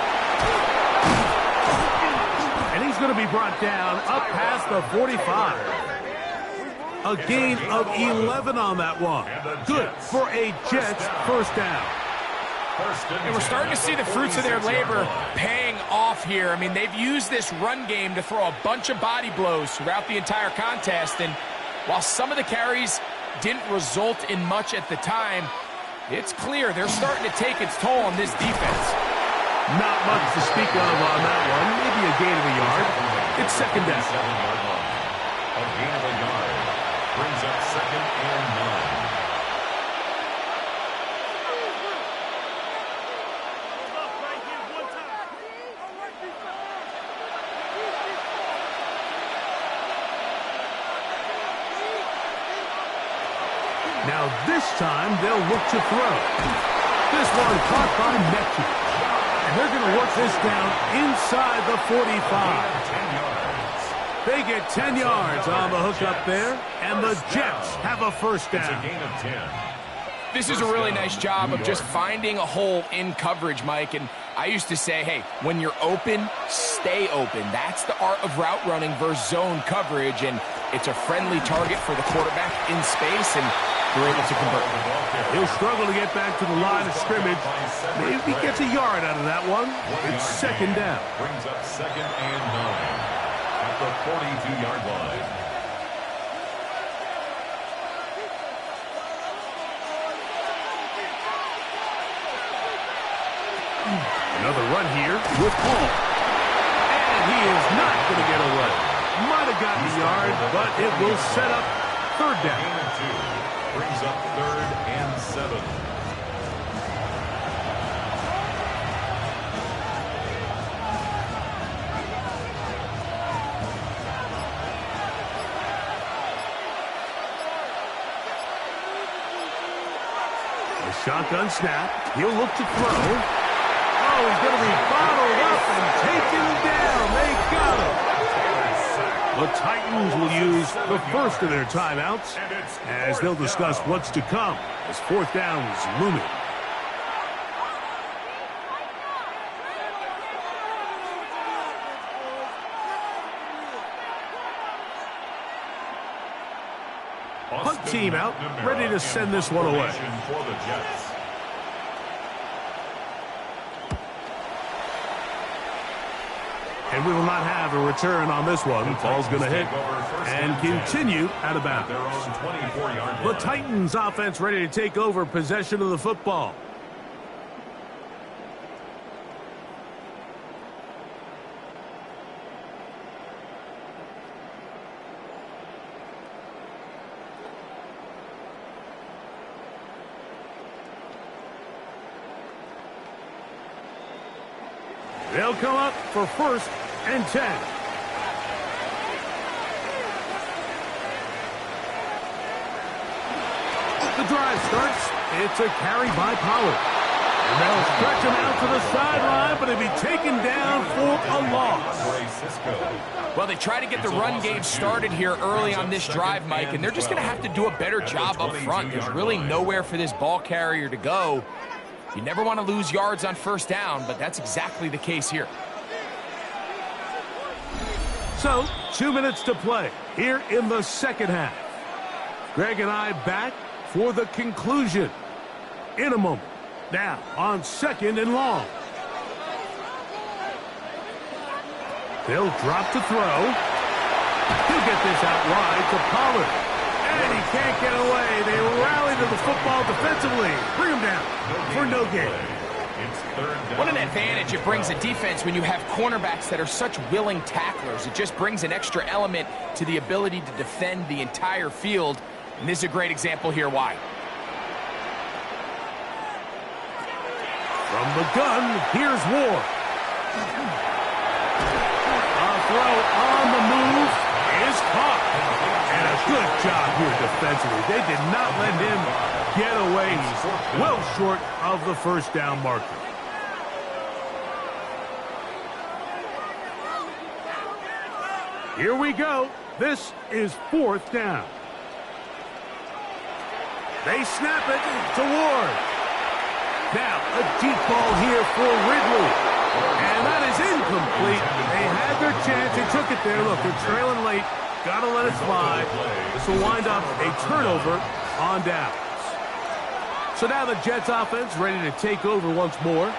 And he's going to be brought down up past the 45. A gain of 11 on that one. Good for a Jets first down. And we're starting to see the fruits of their labor paying off here. I mean, they've used this run game to throw a bunch of body blows throughout the entire contest. And while some of the carries didn't result in much at the time, it's clear they're starting to take its toll on this defense. Not much to speak of on that one. Maybe a gain of a yard. It's 2nd down. A gain of a yard brings up 2nd and 9. Now this time they'll look to throw. This one caught by Metchie. And they're going to work this down inside the 45. They get 10 yards on the hook up there, and the Jets have a first down. It's a gain of 10. This is a really nice job of just finding a hole in coverage, Mike. And I used to say, hey, when you're open, stay open. That's the art of route running versus zone coverage. And it's a friendly target for the quarterback in space, and they're able to convert. He'll struggle to get back to the line of scrimmage. Maybe he gets a yard out of that one. It's 2nd down. Brings up 2nd and 9 at the 42-yard line. Another run here with Paul. And he is not going to get away. Might have gotten a yard, but it will set up 3rd down. Gain of 2 brings up 3rd and 7. A shotgun snap. He'll look to throw. Oh, he's going to be bottled up and taken down. They got him. The Titans will use the first of their timeouts as they'll discuss what's to come as 4th down is looming. Punt team out, ready to send this one away. For the Jets. And we will not have a return on this one. Ball's going to hit and continue out of bounds. Their own 24-yard The line. Titans offense ready to take over possession of the football. They'll come up for 1st and 10. The drive starts. It's a carry by Pollard. And they'll stretch him out to the sideline, but he'll be taken down for a loss. Well, they try to get the run game started here early on this drive, Mike, and they're just going to have to do a better job up front. There's really nowhere for this ball carrier to go. You never want to lose yards on 1st down, but that's exactly the case here. So, 2 minutes to play here in the 2nd half. Greg and I back for the conclusion in a moment. Now, on 2nd and long. They'll drop to throw. He'll get this out wide to Pollard. And he can't get away. They rally to the football defensively. Bring him down for no gain. What an advantage it brings a defense when you have cornerbacks that are such willing tacklers. It just brings an extra element to the ability to defend the entire field. And this is a great example here why. From the gun, here's Ward. A throw on the move, is caught. And a good job here defensively. They did not let him get away. He's well short of the first down marker. Here we go. This is 4th down. They snap it to Ward. Now, a deep ball here for Ridley. And that is incomplete. They had their chance. They took it there. Look, they're trailing late. Got to let it fly. This will wind up a turnover on downs. So now the Jets offense ready to take over once more.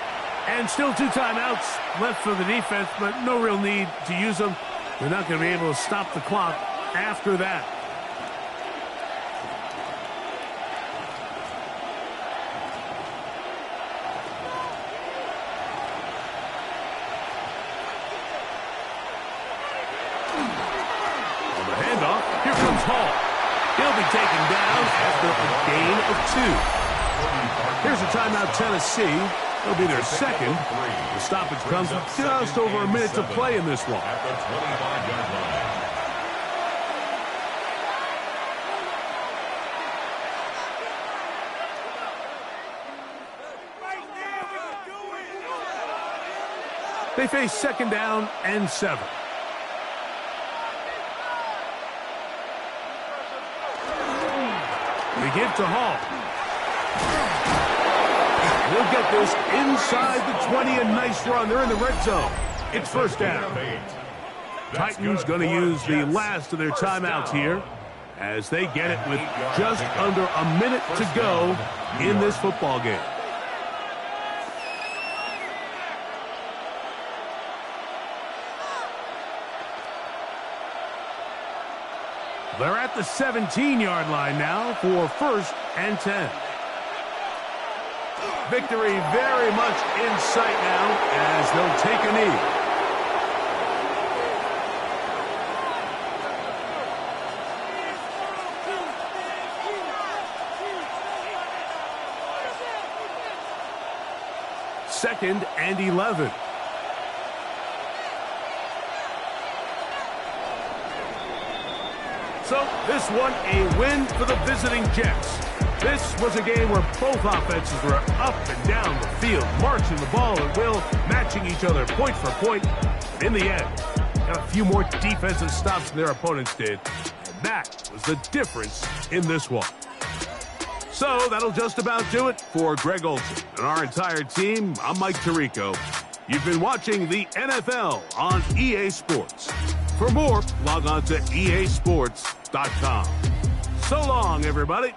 And still 2 timeouts left for the defense, but no real need to use them. They're not going to be able to stop the clock after that. On the handoff, here comes Hall. He'll be taken down after a gain of 2. Here's a timeout, Tennessee. It'll be their second. The stoppage comes with just over a minute to play in this one. At the 25-yard line. They face 2nd down and 7. They give to Hall. He'll get this inside the 20, a nice run. They're in the red zone. It's 1st down. Titans going to use the last of their timeouts here as they get it with just under a minute to go in this football game. They're at the 17-yard line now for 1st and 10. Victory very much in sight now as they'll take a knee. Second and 11. So this one a win for the visiting Jets. This was a game where both offenses were up and down the field, marching the ball at will, matching each other point for point. In the end, got a few more defensive stops than their opponents did. And that was the difference in this one. So that'll just about do it for Greg Olsen and our entire team. I'm Mike Tirico. You've been watching the NFL on EA Sports. For more, log on to easports.com. So long, everybody.